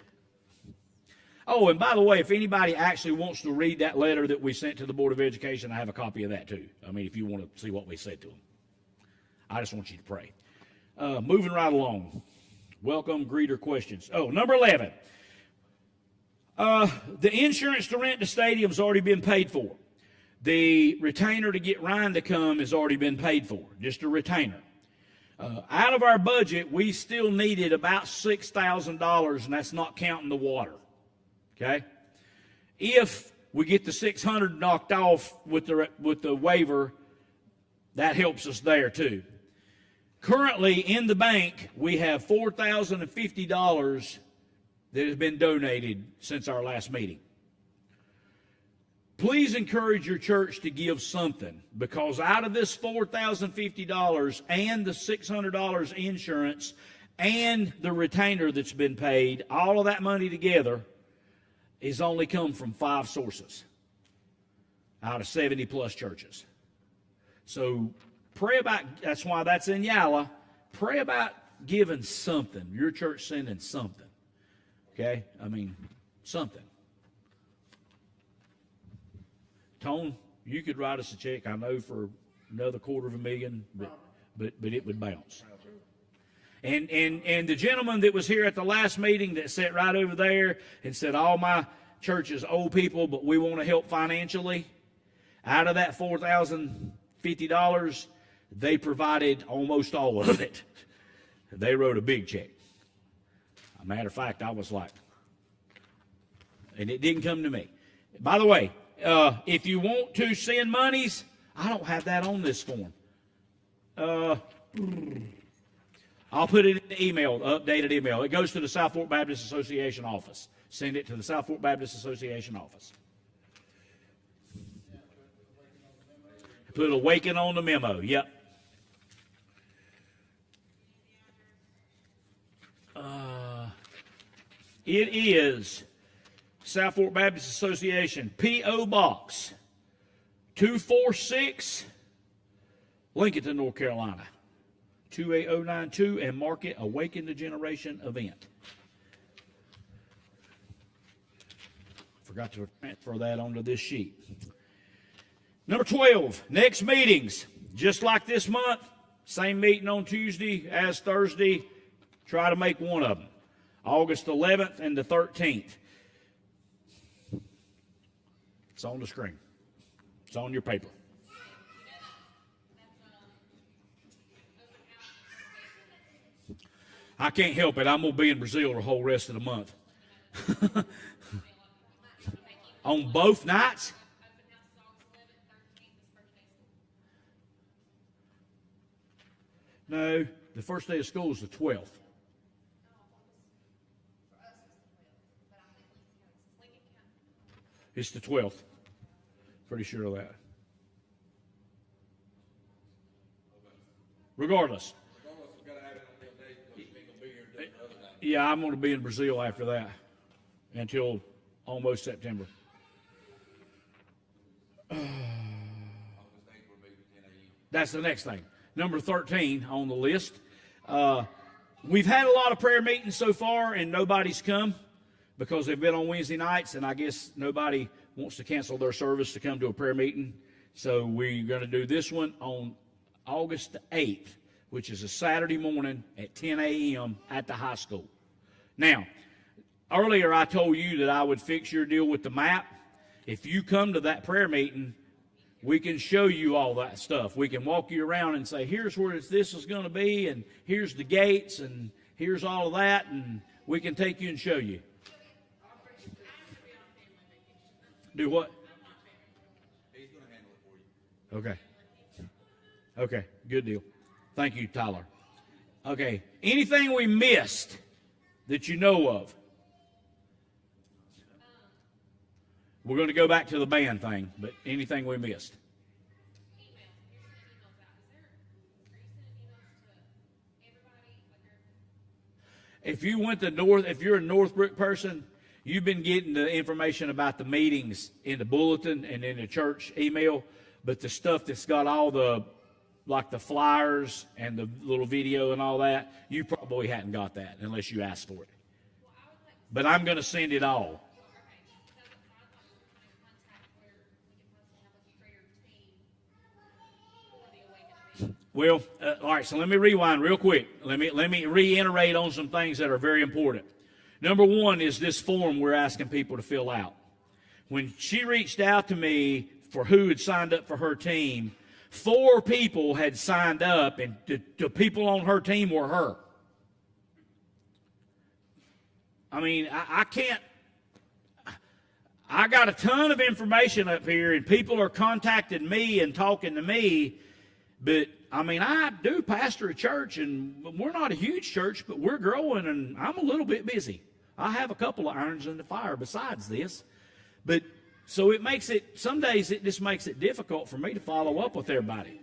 Oh, and by the way, if anybody actually wants to read that letter that we sent to the Board of Education, I have a copy of that too. I mean, if you want to see what we said to them. I just want you to pray. Moving right along. Welcome, greeter questions. Oh, number 11. The insurance to rent the stadium's already been paid for. The retainer to get Ryan to come has already been paid for, just a retainer. Out of our budget, we still needed about $6,000, and that's not counting the water. Okay? If we get the $600 knocked off with the waiver, that helps us there too. Currently, in the bank, we have $4,050 that has been donated since our last meeting. Please encourage your church to give something, because out of this $4,050 and the $600 insurance and the retainer that's been paid, all of that money together is only come from 5 sources out of 70 plus churches. So pray about, that's why that's in Yala. Pray about giving something. Your church sending something. Okay? I mean, something. Tone, you could write us a check, I know, for another $250,000, but it would bounce. And the gentleman that was here at the last meeting that sat right over there and said, all my church is old people, but we want to help financially, out of that $4,050, they provided almost all of it. They wrote a big check. As a matter of fact, I was like, and it didn't come to me. By the way, if you want to send monies, I don't have that on this form. I'll put it in the email, the updated email. It goes to the South Fork Baptist Association office. Send it to the South Fork Baptist Association office. Put Awaken on the memo. Yep. It is South Fork Baptist Association, P.O. Box 246, Lincoln, North Carolina, 28092, and mark it Awaken the Generation event. Forgot to transfer that onto this sheet. Number 12, next meetings. Just like this month, same meeting on Tuesday as Thursday. Try to make one of them. August 11th and the 13th. It's on the screen. It's on your paper. I can't help it. I'm going to be in Brazil the whole rest of the month. On both nights? No, the first day of school is the 12th. It's the 12th. Pretty sure of that. Regardless. Yeah, I'm going to be in Brazil after that until almost September. That's the next thing. Number 13 on the list. We've had a lot of prayer meetings so far, and nobody's come because they've been on Wednesday nights, and I guess nobody wants to cancel their service to come to a prayer meeting. So we're going to do this one on August the 8th, which is a Saturday morning at 10 a.m. at the high school. Now, earlier I told you that I would fix your deal with the map. If you come to that prayer meeting, we can show you all that stuff. We can walk you around and say, here's where this is going to be, and here's the gates, and here's all of that, and we can take you and show you. Do what? He's going to handle it for you. Okay. Okay, good deal. Thank you, Tyler. Okay, anything we missed that you know of? We're going to go back to the band thing, but anything we missed? if you went to North, if you're a Northbrook person, you've been getting the information about the meetings in the bulletin and in the church email, but the stuff that's got all the, like the flyers and the little video and all that, you probably hadn't got that unless you asked for it. But I'm going to send it all. Well, all right, so let me rewind real quick. Let me reiterate on some things that are very important. Number one is this form we're asking people to fill out. When she reached out to me for who had signed up for her team, 4 people had signed up, and the people on her team were her. I mean, I can't. I got a ton of information up here, and people are contacting me and talking to me, but I mean, I do pastor a church, and we're not a huge church, but we're growing, and I'm a little bit busy. I have a couple of irons in the fire besides this. But so it makes it, some days it just makes it difficult for me to follow up with everybody.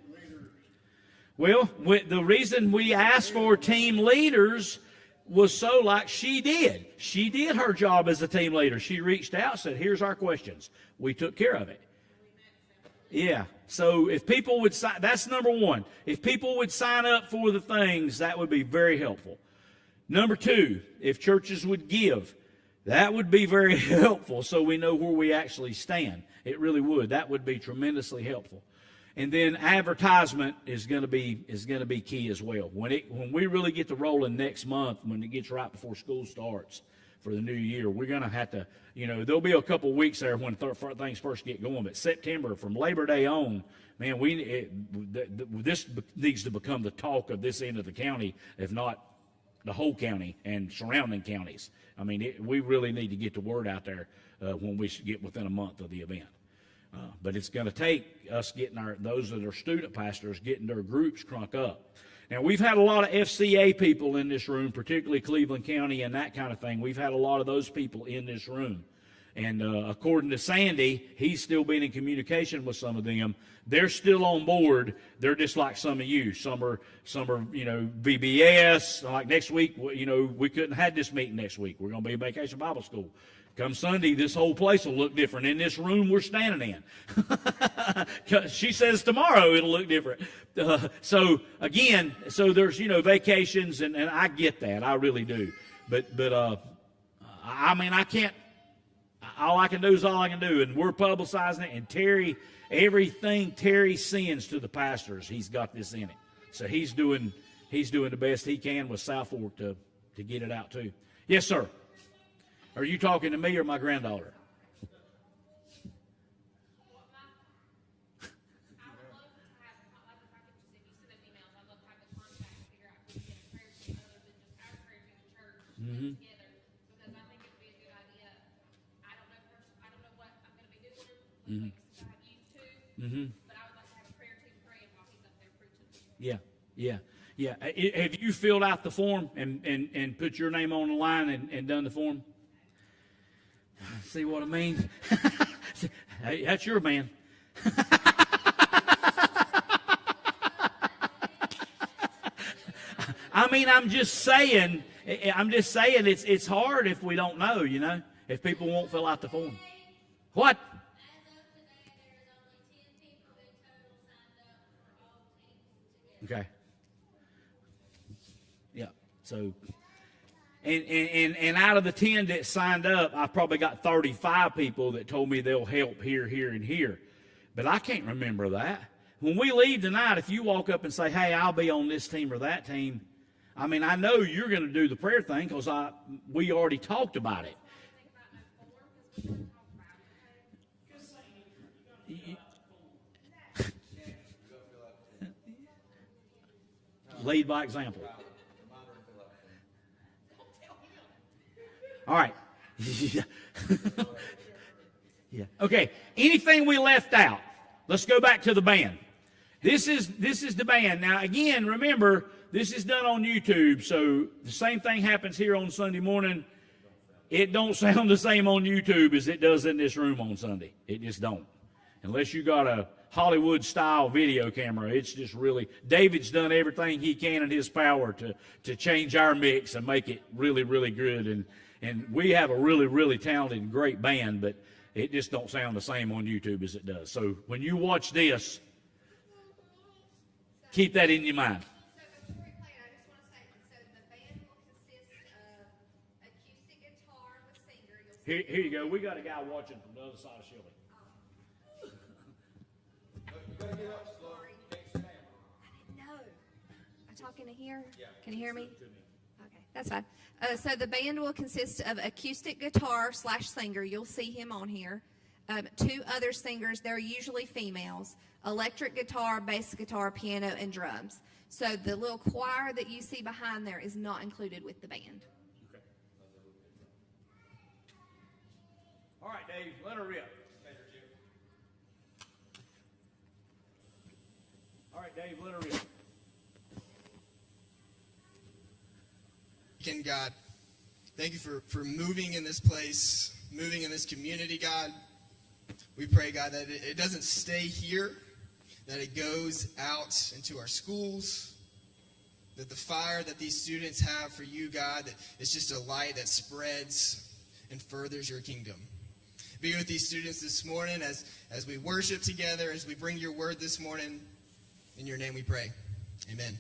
Well, the reason we asked for team leaders was so like she did. She did her job as a team leader. She reached out, said, here's our questions. We took care of it. Yeah. So if people would sign, that's number one. If people would sign up for the things, that would be very helpful. Number 2, if churches would give, that would be very helpful so we know where we actually stand. It really would. That would be tremendously helpful. And then advertisement is going to be key as well. When we really get to rolling next month, when it gets right before school starts for the new year, we're going to have to, there'll be a couple weeks there when things first get going. But September, from Labor Day on, man, this needs to become the talk of this end of the county, if not the whole county and surrounding counties. I mean, we really need to get the word out there when we get within a month of the event. But it's going to take us getting those that are student pastors, getting their groups crunk up. Now, we've had a lot of FCA people in this room, particularly Cleveland County and that kind of thing. We've had a lot of those people in this room. And according to Sandy, he's still been in communication with some of them. They're still on board. They're just like some of you. Some are VBS. Like next week, we couldn't have this meeting next week. We're going to be in Vacation Bible School. Come Sunday, this whole place will look different in this room we're standing in. She says tomorrow it'll look different. So there's, vacations, and I get that. I really do. But I mean, I can't. All I can do is all I can do, and we're publicizing it. And Terry, everything Terry sends to the pastors, he's got this in it. So he's doing the best he can with South Fork to get it out too. Yes, sir. Are you talking to me or my granddaughter? Mm-hmm. Because I think it'd be a good idea. I don't know what I'm going to be doing. Mm-hmm. Mm-hmm. But I would like to have a prayer team praying while he's up there preaching. Yeah. Have you filled out the form and put your name on the line and done the form? See what I mean? Hey, that's your man. I mean, I'm just saying it's hard if we don't know, if people won't fill out the form. What? Okay. Yeah. So, and out of the 10 that signed up, I probably got 35 people that told me they'll help here, and here. But I can't remember that. When we leave tonight, if you walk up and say, hey, I'll be on this team or that team, I mean, I know you're going to do the prayer thing because we already talked about it. Lead by example. All right. Yeah. Okay. Anything we left out? Let's go back to the band. This is the band. Now, again, remember, this is done on YouTube, so the same thing happens here on Sunday morning. It don't sound the same on YouTube as it does in this room on Sunday. It just don't. unless you got a Hollywood-style video camera. It's just really, David's done everything he can in his power to change our mix and make it really, really good. And we have a really, really talented and great band, but it just don't sound the same on YouTube as it does. So when you watch this, keep that in your mind. So before we play it, I just want to say, so the band will consist of acoustic guitar with singer. You'll see Here you go. We got a guy watching from the other side of Shelby. Sorry. I didn't know. Am I talking to here? Yeah. Can you hear me? Okay, that's fine. So the band will consist of acoustic guitar / singer. You'll see him on here. 2 other singers. They're usually females. Electric guitar, bass guitar, piano, and drums. So the little choir that you see behind there is not included with the band. Okay. All right, Dave, let her rip. All right, Dave, let her rip. Again, God, thank you for moving in this place, moving in this community, God. We pray, God, that it doesn't stay here, that it goes out into our schools, that the fire that these students have for you, God, that it's just a light that spreads and furthers your kingdom. Be with these students this morning as we worship together, as we bring your word this morning. In your name we pray. Amen.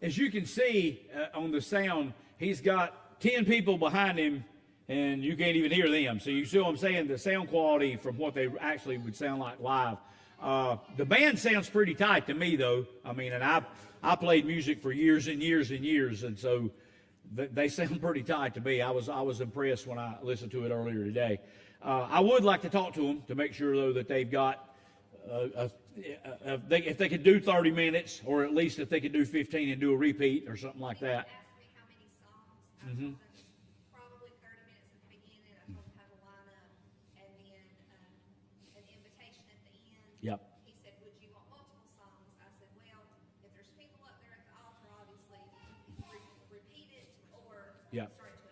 As you can see on the sound, he's got 10 people behind him, and you can't even hear them. So you see what I'm saying? The sound quality from what they actually would sound like live. The band sounds pretty tight to me, though. I mean, and I played music for years and years and years, and so they sound pretty tight to me. I was impressed when I listened to it earlier today. I would like to talk to them to make sure, though, that they've got if they could do 30 minutes, or at least if they could do 15 and do a repeat or something like that. Asked me how many songs. Probably 30 minutes at the beginning. I told him have a lineup, and then an invitation at the end. Yep. He said, "Would you want multiple songs?" I said, "Well, if there's people up there at the altar, obviously repeat it or Yep. start to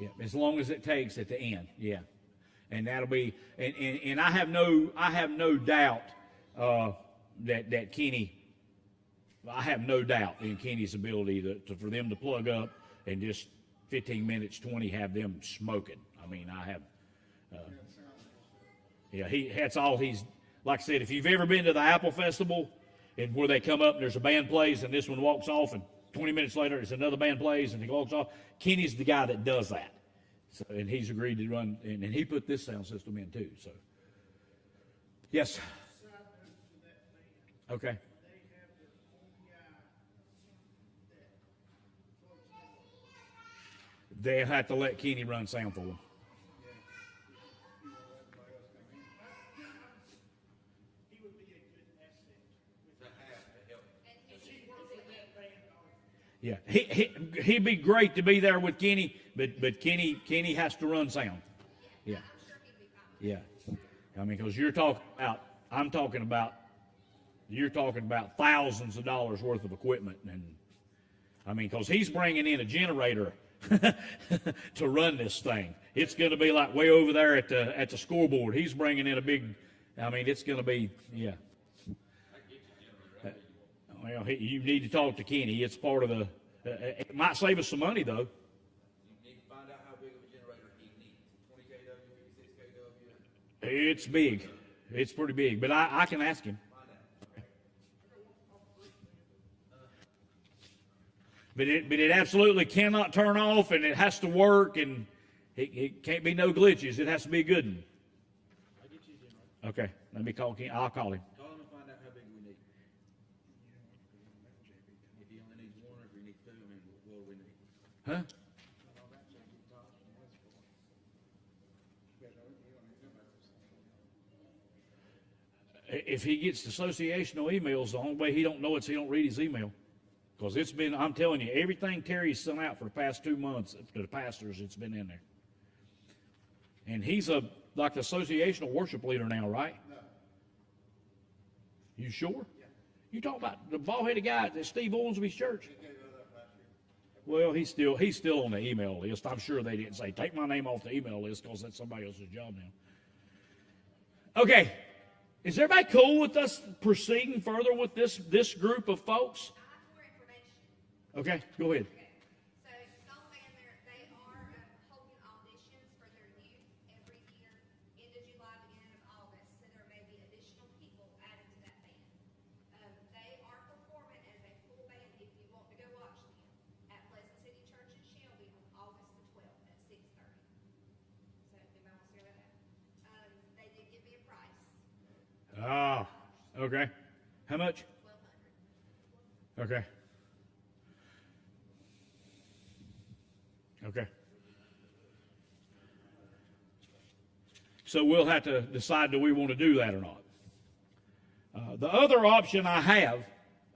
it." Yeah, as long as it takes at the end, yeah, and that'll be, and I have no doubt that Kenny I have no doubt in Kenny's ability for them to plug up and just 15 minutes, 20, have them smoking. I mean, I have, that's all he's, like I said, if you've ever been to the Apple Festival and where they come up and there's a band plays and this one walks off and 20 minutes later there's another band plays and he walks off, Kenny's the guy that does that. So, and he's agreed to run, and he put this sound system in too. So, yes. Okay. They'll have to let Kenny run sound for them. Yeah, he'd be great to be there with Kenny, but Kenny has to run sound. Yeah, yeah. I mean, because you're talking about thousands of dollars worth of equipment, and I mean, because he's bringing in a generator to run this thing. It's going to be like way over there at the scoreboard. He's bringing in a big. I mean, it's going to be Well, you need to talk to Kenny. It's part of the. It might save us some money though. You need to find out how big of a generator he needs. 20 kW, 56 kW. It's big. It's pretty big, but I can ask him. But it absolutely cannot turn off, and it has to work, and it can't be no glitches. It has to be a good one. Okay, let me call Kenny. I'll call him. Call him and find out how big we need. If he only needs one, or if he needs two, I mean, what do we need? Huh? If he gets associational emails, the only way he don't know it's he don't read his email. Because it's been, I'm telling you, everything Terry's sent out for the past 2 months to the pastors, it's been in there. And he's like the associational worship leader now, right? No. You sure? Yeah. You talking about the bald-headed guy at Steve Owensby's church? He gave that up last year. Well, he's still on the email list. I'm sure they didn't say, take my name off the email list because that's somebody else's job now. Okay. Is everybody cool with us proceeding further with this group of folks? I have more information. Okay, go ahead. Okay. So Skull Band, they are holding auditions for their youth every year, end of July, beginning of August. So there may be additional people added to that band. They are performing as a full band if you want to go watch them at Pleasant City Church in Shelby on August the 12th at 6:30. So if anybody wants to go to that, they did give me a price. Ah, okay. How much? $1,200. Okay. Okay. So we'll have to decide, do we want to do that or not? The other option I have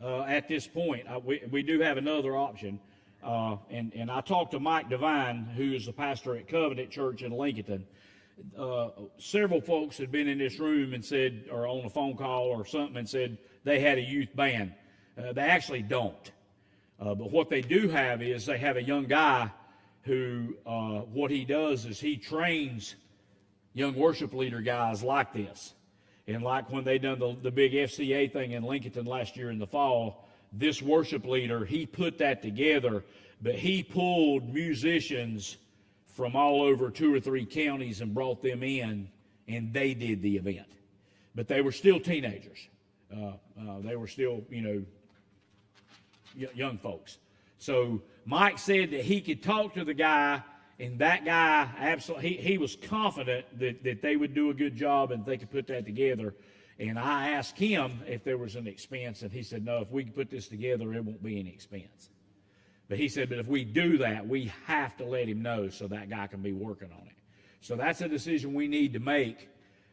at this point, we do have another option, and I talked to Mike Devine, who is the pastor at Covenant Church in Lincoln. Several folks had been in this room and said, or on a phone call or something, and said they had a youth band. They actually don't. But what they do have is they have a young guy who, what he does is he trains young worship leader guys like this. And like when they done the big FCA thing in Lincoln last year in the fall, this worship leader, he put that together, but he pulled musicians from all over 2 or 3 counties and brought them in, and they did the event. But they were still teenagers. They were still, young folks. So Mike said that he could talk to the guy, and that guy absolutely, he was confident that they would do a good job and they could put that together. And I asked him if there was an expense, and he said, no, if we can put this together, it won't be any expense. But he said, but if we do that, we have to let him know so that guy can be working on it. So that's a decision we need to make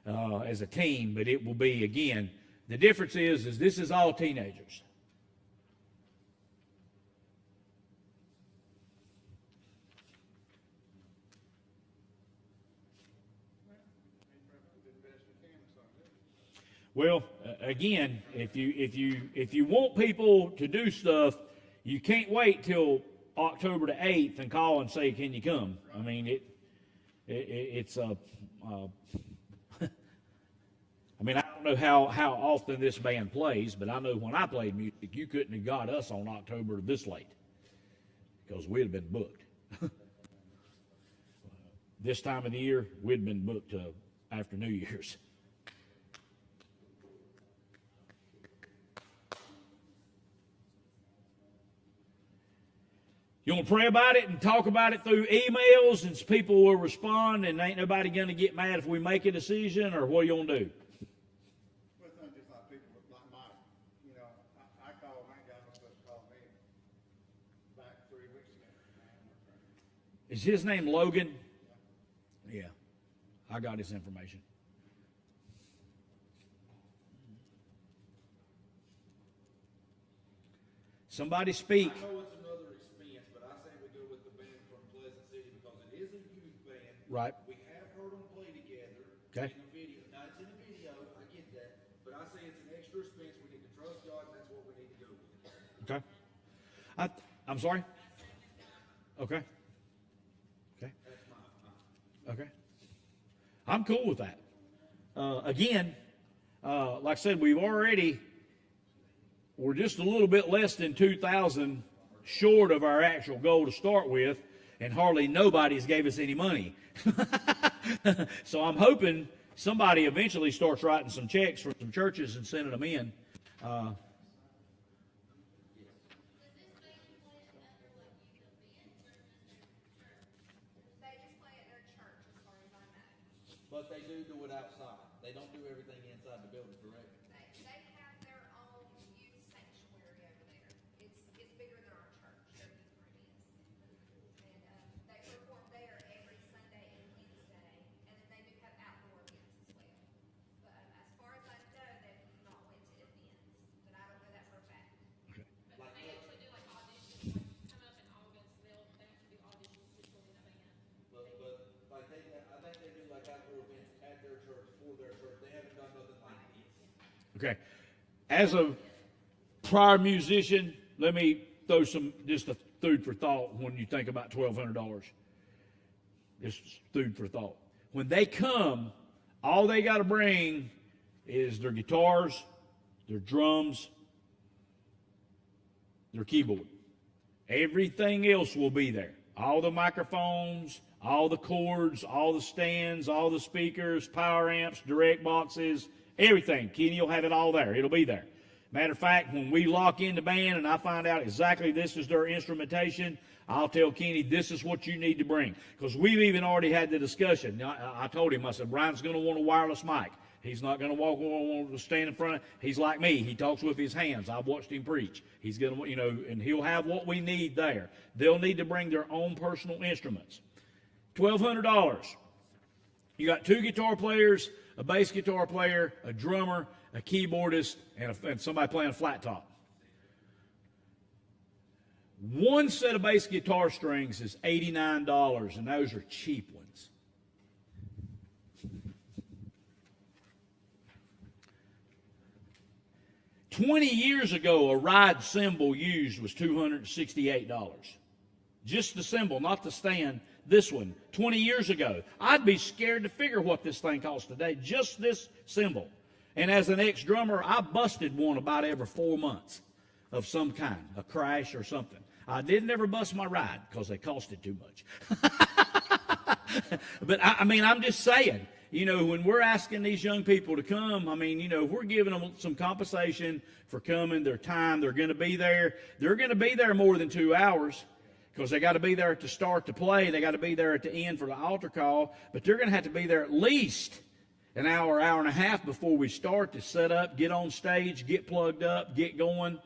as a team, but it will be, again, the difference is this is all teenagers. Well, again, if you want people to do stuff, you can't wait till October the 8th and call and say, can you come? I mean, it's I mean, I don't know how often this band plays, but I know when I played music, you couldn't have got us on October this late because we'd have been booked. This time of the year, we'd been booked after New Year's. You want to pray about it and talk about it through emails, and people will respond, and ain't nobody going to get mad if we make a decision, or what do you want to do? Well, it's not just like people like Mike, you know, I called, I ain't got no supposed to call me back 3 weeks ago. Is his name Logan? Yeah. I got his information. Somebody speak. I know it's another expense, but I say we go with the band from Pleasant City because it is a youth band. Right. We have heard them play together. Okay. In the video. Now, it's in the video, I get that. But I say it's an extra expense. We need to trust God, and that's what we need to go with. Okay. I'm sorry? Okay. Okay. That's my. Okay. I'm cool with that. Again, like I said, we're just a little bit less than 2,000 short of our actual goal to start with, and hardly nobody's gave us any money. So I'm hoping somebody eventually starts writing some checks from some churches and sending them in. They just play at their church, as far as I know. But they do it outside. They don't do everything inside the building, correct? They have their own youth sanctuary over there. It's bigger than our church, their youth room is. And they perform there every Sunday and Wednesday, and then they do have outdoor events as well. But as far as I know, they've not went to events, but I don't know that for a fact. But they actually do like auditions, like come up in August, they actually do auditions to join the band. But like I think they do like outdoor events at their church for their church. They haven't done nothing like this. Okay. As a prior musician, let me throw just a food for thought when you think about $1,200. Just food for thought. When they come, all they got to bring is their guitars, their drums, their keyboard. Everything else will be there. All the microphones, all the cords, all the stands, all the speakers, power amps, direct boxes, everything. Kenny will have it all there. It'll be there. Matter of fact, when we lock in the band and I find out exactly this is their instrumentation, I'll tell Kenny this is what you need to bring. Because we've even already had the discussion. I told him, I said, Brian's going to want a wireless mic. He's not going to want to stand in front of. He's like me. He talks with his hands. I've watched him preach. He's going to, and he'll have what we need there. They'll need to bring their own personal instruments. $1,200. You got 2 guitar players, a bass guitar player, a drummer, a keyboardist, and somebody playing flat top. One set of bass guitar strings is $89, and those are cheap ones. $20 years ago, a ride cymbal used was $268. Just the cymbal, not the stand. This one, 20 years ago. I'd be scared to figure what this thing costs today, just this cymbal. And as an ex-drummer, I busted one about every 4 months of some kind, a crash or something. I didn't ever bust my ride because they costed too much. But I'm just saying, when we're asking these young people to come, we're giving them some compensation for coming, their time. They're going to be there. They're going to be there more than 2 hours because they got to be there at the start to play. They got to be there at the end for the altar call. But they're going to have to be there at least an hour and a half before we start to set up, get on stage, get plugged up, get going.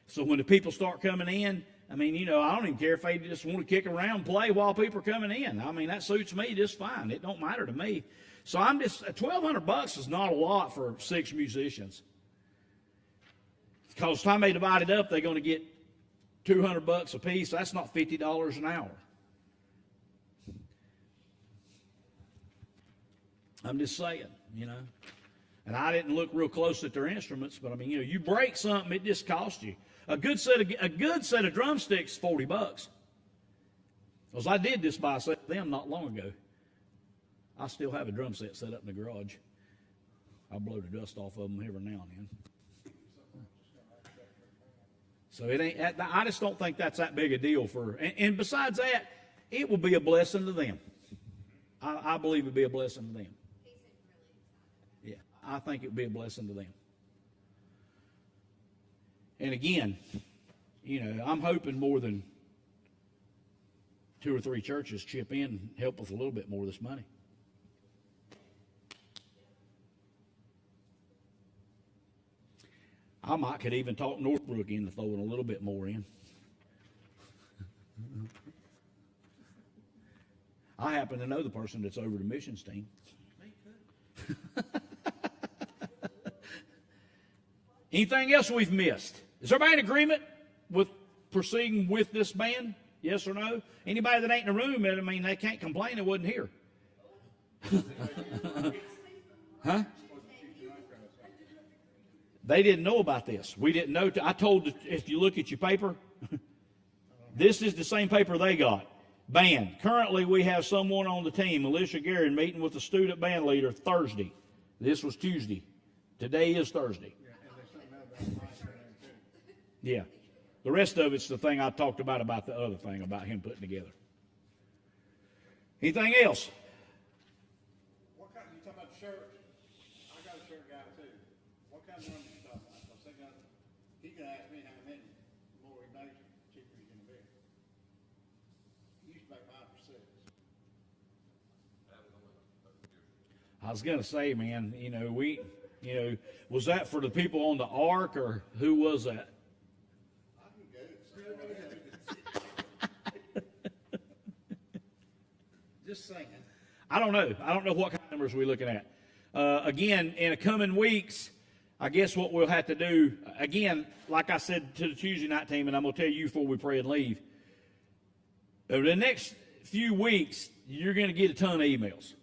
So when the people start coming in, I don't even care if they just want to kick around and play while people are coming in. That suits me just fine. It don't matter to me. So $1,200 is not a lot for 6 musicians. Because time they divide it up, they're going to get $200 a piece. That's not $50 an hour. I'm just saying, And I didn't look real close at their instruments, but you break something, it just costs you. A good set of drumsticks is $40. Because I did this by them not long ago. I still have a drum set set up in the garage. I blow the dust off of them every now and then. So it ain't. I just don't think that's that big a deal for. And besides that, it will be a blessing to them. I believe it'll be a blessing to them. Yeah, I think it would be a blessing to them. And again, you know, I'm hoping more than 2 or 3 churches chip in and help with a little bit more of this money. I could even talk Northbrook into throwing a little bit more in. I happen to know the person that's over the missions team. Anything else we've missed? Is everybody in agreement with proceeding with this band? Yes or no? Anybody that ain't in the room, I mean, they can't complain it wasn't here. Huh? They didn't know about this. We didn't know. I told, if you look at your paper, this is the same paper they got. Band. Currently, we have someone on the team, Alicia Guerin, meeting with the student band leader Thursday. This was Tuesday. Today is Thursday. Yeah. The rest of it's the thing I talked about the other thing, about him putting together. Anything else? What kind, you talking about shirts? I got a shirt guy too. What kind of numbers you talking about? Because he can ask me how many. The more he knows, the cheaper he's gonna be. He used to make 5 for 6. I was going to say, man, was that for the people on the ark, or who was that? Just saying. I don't know. I don't know what kind of numbers we're looking at. Again, in the coming weeks, I guess what we'll have to do, again, like I said to the Tuesday night team, and I'm going to tell you before we pray and leave, over the next few weeks, you're going to get a ton of emails,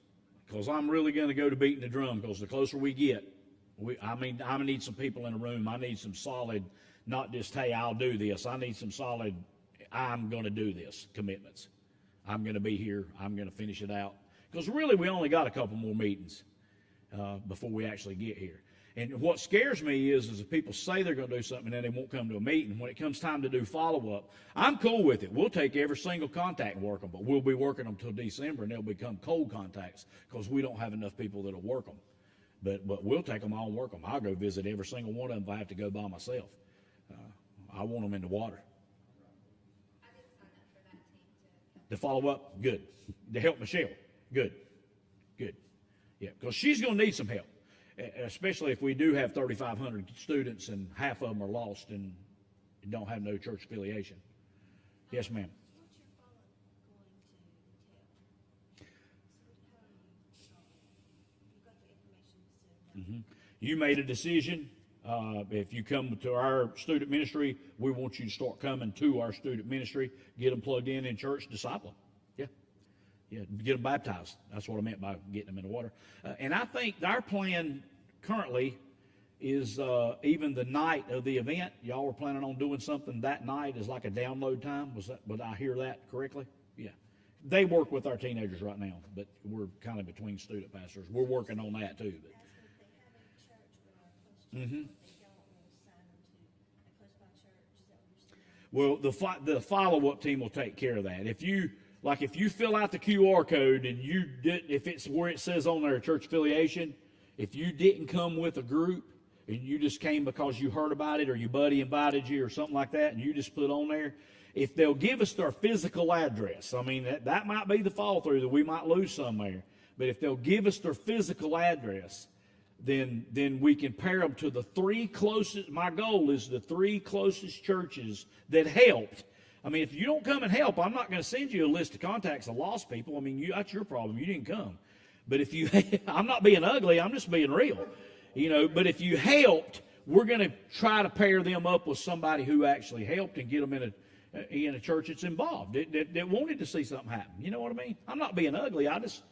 because I'm really going to go to beating the drum, because the closer we get, I need some people in the room. I need some solid, not just, hey, I'll do this. I need some solid, I'm going to do this commitments. I'm going to be here. I'm going to finish it out. Because really, we only got a couple more meetings before we actually get here. And what scares me is if people say they're going to do something and then they won't come to a meeting. When it comes time to do follow-up, I'm cool with it. We'll take every single contact and work them, but we'll be working them till December, and they'll become cold contacts because we don't have enough people that'll work them. But we'll take them all and work them. I'll go visit every single one of them if I have to go by myself. I want them in the water. To follow up, good. To help Michelle, good. Yeah, because she's going to need some help, especially if we do have 3,500 students and half of them are lost and don't have no church affiliation. Yes, ma'am. You made a decision. If you come to our student ministry, we want you to start coming to our student ministry, get them plugged in church, disciple them. Yeah, get them baptized. That's what I meant by getting them in the water. And I think our plan currently is even the night of the event, y'all were planning on doing something that night as like a download time. Would I hear that correctly? Yeah. They work with our teenagers right now, but we're kind of between student pastors. We're working on that too. But. Well, the follow-up team will take care of that. If you fill out the QR code and if it's where it says on there church affiliation, if you didn't come with a group and you just came because you heard about it or your buddy invited you or something like that, and you just put on there, if they'll give us their physical address, I mean that might be the fall through that we might lose some there. But if they'll give us their physical address, then we can pair them to the 3 closest. My goal is the 3 closest churches that helped. I mean, if you don't come and help, I'm not going to send you a list of contacts of lost people. I mean, that's your problem. You didn't come. But if you, I'm not being ugly. I'm just being real. But if you helped, we're going to try to pair them up with somebody who actually helped and get them in a church that's involved, that wanted to see something happen. You know what I mean? I'm not being ugly. I just,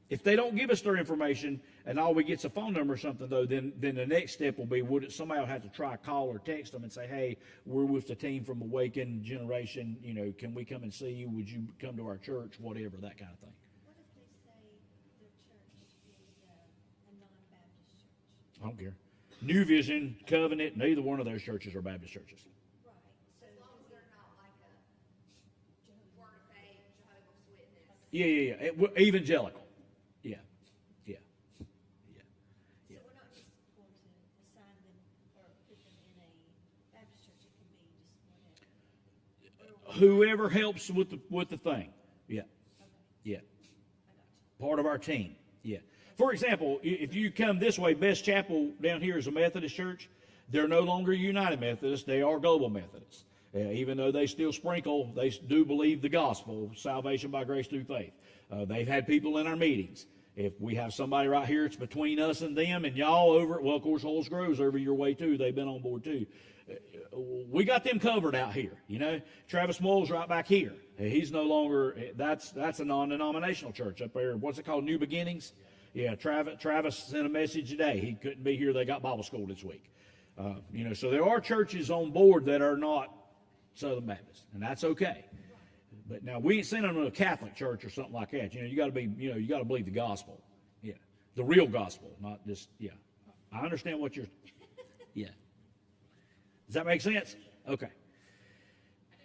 If they don't give us their information and all we get's a phone number or something, though, then the next step will be, somebody will have to try call or text them and say, hey, we're with the team from Awakened Generation. Can we come and see you? Would you come to our church? Whatever, that kind of thing. What if they say their church I don't care. New Vision, Covenant, neither one of those churches are Baptist churches. Right, so as long as they're not like a Word of Faith, Jehovah's Witness. Yeah. Evangelical. Yeah. Yeah. Yeah. So we're not just going to assign them or put them in a Baptist church, it could be just whatever. Whoever helps with the thing. Yeah. Yeah. Part of our team. Yeah. For example, if you come this way, Best Chapel down here is a Methodist church. They're no longer United Methodists. They are Global Methodists. Even though they still sprinkle, they do believe the gospel, salvation by grace through faith. They've had people in our meetings. If we have somebody right here, it's between us and them, and y'all over, well, of course, Holes Grove's over your way too. They've been on board too. We got them covered out here, you know. Travis Moyle's right back here. He's no longer, that's a non-denominational church up there. What's it called, New Beginnings? Yeah, Travis sent a message today. He couldn't be here. They got Bible school this week. You know, so there are churches on board that are not Southern Baptist, and that's okay. But now we ain't sending them to a Catholic church or something like that. You know, you got to believe the gospel. Yeah, the real gospel, not just. Yeah, I understand what you're. Yeah. Does that make sense? Okay.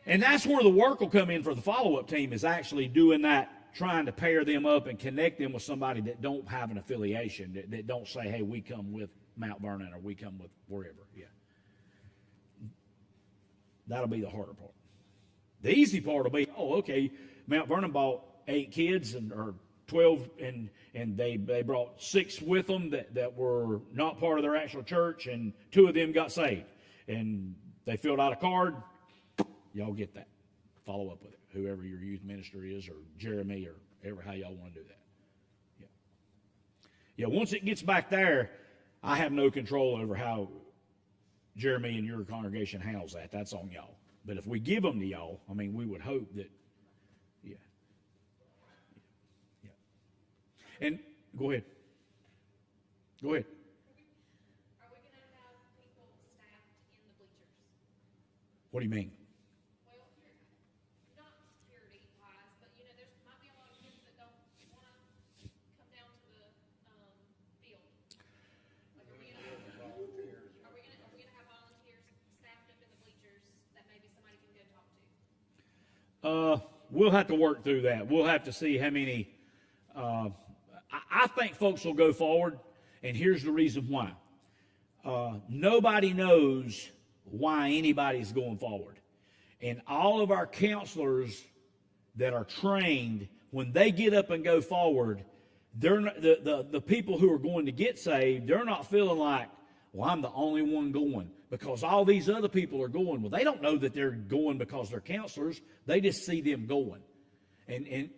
And that's where the work will come in for the follow-up team, is actually doing that, trying to pair them up and connect them with somebody that don't have an affiliation, that don't say, hey, we come with Mount Vernon or we come with wherever. Yeah. That'll be the harder part. The easy part will be, oh, okay, Mount Vernon bought 8 kids or 12, and they brought 6 with them that were not part of their actual church, and 2 of them got saved. And they filled out a card. Y'all get that. Follow up with it. Whoever your youth minister is, or Jeremy, or ever how y'all want to do that. Yeah. Yeah, once it gets back there, I have no control over how Jeremy and your congregation handles that. That's on y'all. But if we give them to y'all, I mean, we would hope that, yeah. Yeah. And go ahead. Go ahead. Are we gonna have people staffed in the bleachers? What do you mean? Well, not security wise, but you know, there's might be a lot of kids that don't wanna come down to the, field. Like, are we gonna have volunteers staffed up in the bleachers that maybe somebody can go talk to? We'll have to work through that. We'll have to see how many. I think folks will go forward, and here's the reason why. Nobody knows why anybody's going forward. And all of our counselors that are trained, when they get up and go forward, they're not, the people who are going to get saved, they're not feeling like, well, I'm the only one going, because all these other people are going. Well, they don't know that they're going because they're counselors. They just see them going. And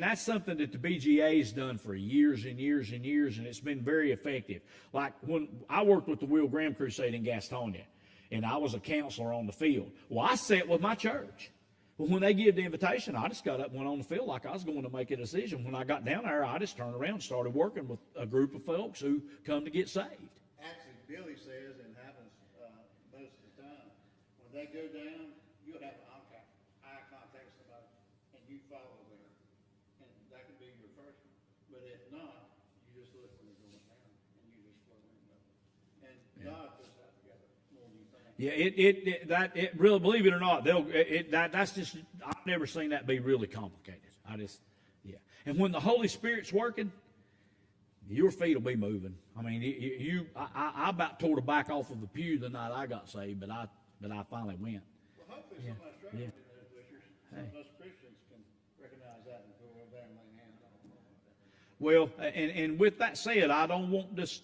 that's something that the BGA's done for years and years and years, and it's been very effective. Like when I worked with the Will Graham Crusade in Gastonia, and I was a counselor on the field. Well, I sat with my church. Well, when they give the invitation, I just got up and went on the field like I was going to make a decision. When I got down there, I just turned around and started working with a group of folks who come to get saved. Actually, Billy says, and happens most of the time, when they go down, you'll have eye contact with somebody, and you follow them. And that could be your first one. But if not, you just look when they're going down, and you just flow in with them. And God puts that together more than you think. Yeah, it really, believe it or not, that's just, I've never seen that be really complicated. Yeah. And when the Holy Spirit's working, your feet will be moving. I mean, I about tore the back off of the pew the night I got saved, but I finally went. Well, hopefully somebody's struggling in those bleachers. Some of us Christians can recognize that and go over there and lay hands on them. Well, and with that said, I don't want this.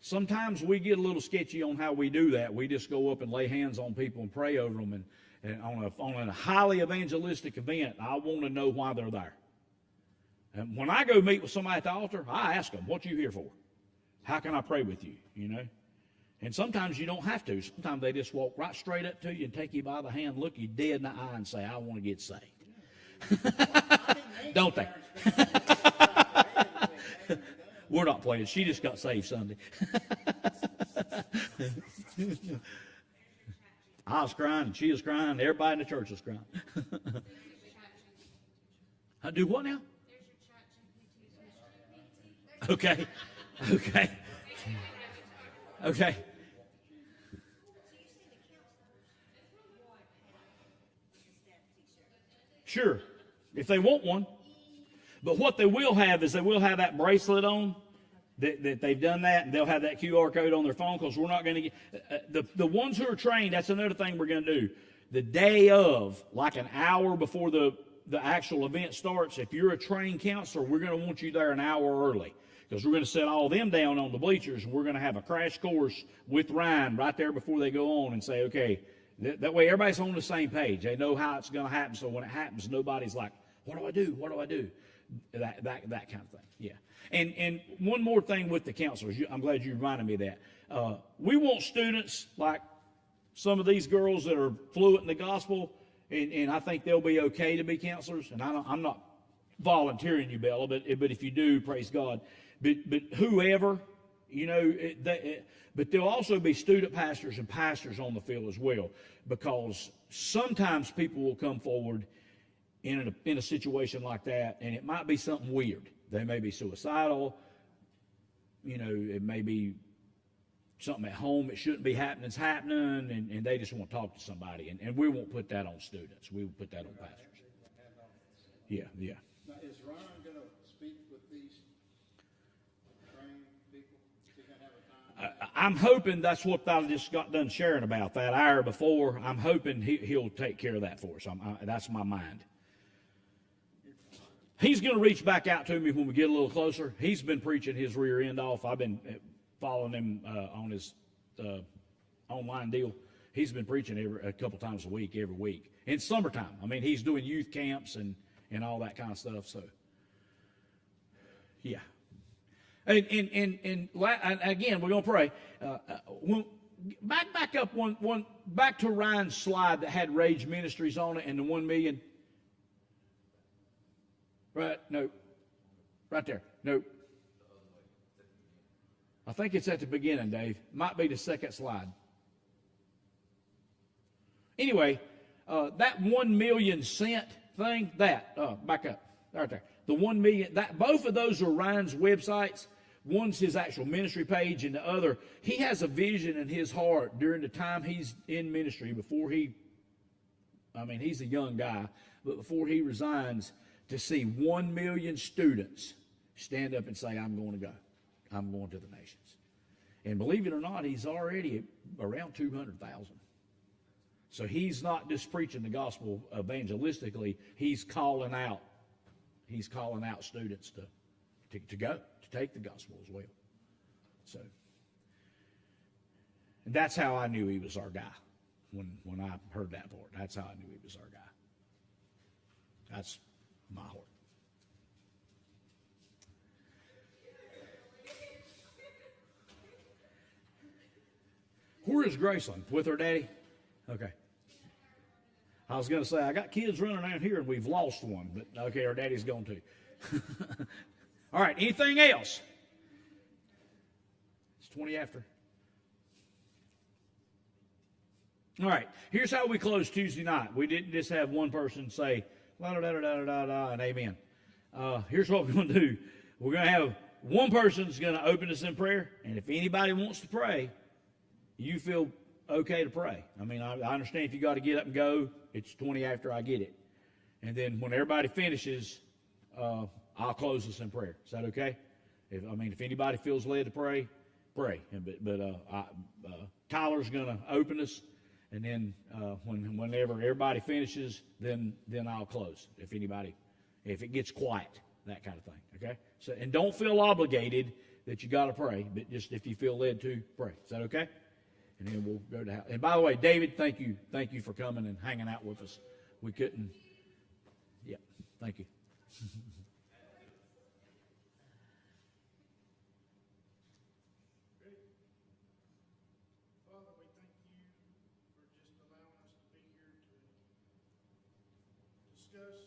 Sometimes we get a little sketchy on how we do that. We just go up and lay hands on people and pray over them. And on a highly evangelistic event, I want to know why they're there. And when I go meet with somebody at the altar, I ask them, what you here for? How can I pray with you? You know? And sometimes you don't have to. Sometimes they just walk right straight up to you and take you by the hand, look you dead in the eye and say, I want to get saved. Don't they? We're not playing. She just got saved Sunday. I was crying and she was crying. Everybody in the church was crying. I do what now? Okay. Okay. Sure, if they want one. But what they will have is they will have that bracelet on that they've done that, and they'll have that QR code on their phone, because we're not going to get the ones who are trained. That's another thing we're going to do. The day of, like an hour before the actual event starts, if you're a trained counselor, we're going to want you there an hour early, because we're going to set all of them down on the bleachers, and we're going to have a crash course with Ryan right there before they go on, and say, okay, that way everybody's on the same page. They know how it's going to happen, so when it happens, nobody's like, what do I do? What do I do? That kind of thing. Yeah. And one more thing with the counselors. I'm glad you reminded me of that. We want students like some of these girls that are fluent in the gospel, and I think they'll be okay to be counselors. And I'm not volunteering you, Bella, but if you do, praise God. But whoever, but there'll also be student pastors and pastors on the field as well, because sometimes people will come forward in a situation like that, and it might be something weird. They may be suicidal. It may be something at home that shouldn't be happening, and they just want to talk to somebody. And we won't put that on students. We will put that on pastors. Yeah. Now, is Ryan going to speak with these trained people? Is he going to have a time? I'm hoping that's what I just got done sharing about that hour before. I'm hoping he'll take care of that for us. That's my mind. He's going to reach back out to me when we get a little closer. He's been preaching his rear end off. I've been following him on his online deal. He's been preaching a couple times a week, every week. In summertime. I mean, he's doing youth camps and all that kind of stuff. So, yeah. And again, we're going to pray. Back up back to Ryan's slide that had Rage Ministries on it and the 1 million. Right, no. Right there. No. I think it's at the beginning, Dave. Might be the second slide. Anyway, that 1 million cent thing, back up. Right there. The 1 million, both of those are Ryan's websites. One's his actual ministry page, and the other, he has a vision in his heart during the time he's in ministry, he's a young guy, but before he resigns, to see 1 million students stand up and say, I'm going to go. I'm going to the nations. And believe it or not, he's already around 200,000. So he's not just preaching the gospel evangelistically. He's calling out students to go, to take the gospel as well. So, and that's how I knew he was our guy when I heard that part. That's how I knew he was our guy. That's my heart. Where is Graceland? With her daddy? Okay. I was going to say, I got kids running around here and we've lost one, but okay, our daddy's gone too. All right, anything else? It's 20 after. All right, here's how we close Tuesday night. We didn't just have one person say, la-da-da-da-da-da-da, and amen. Here's what we're going to do. We're going to have one person's going to open us in prayer, and if anybody wants to pray, you feel okay to pray. I mean, I understand if you got to get up and go, it's 20 after, I get it. And then when everybody finishes, I'll close us in prayer. Is that okay? If anybody feels led to pray, pray. Tyler's going to open us, and then whenever everybody finishes, then I'll close. If it gets quiet, that kind of thing. Okay. So, and don't feel obligated that you got to pray, but just if you feel led to, pray. Is that okay? And then we'll go to house. And by the way, David, thank you for coming and hanging out with us. We couldn't. Yeah, thank you. Father, we thank you for just allowing us to be here to discuss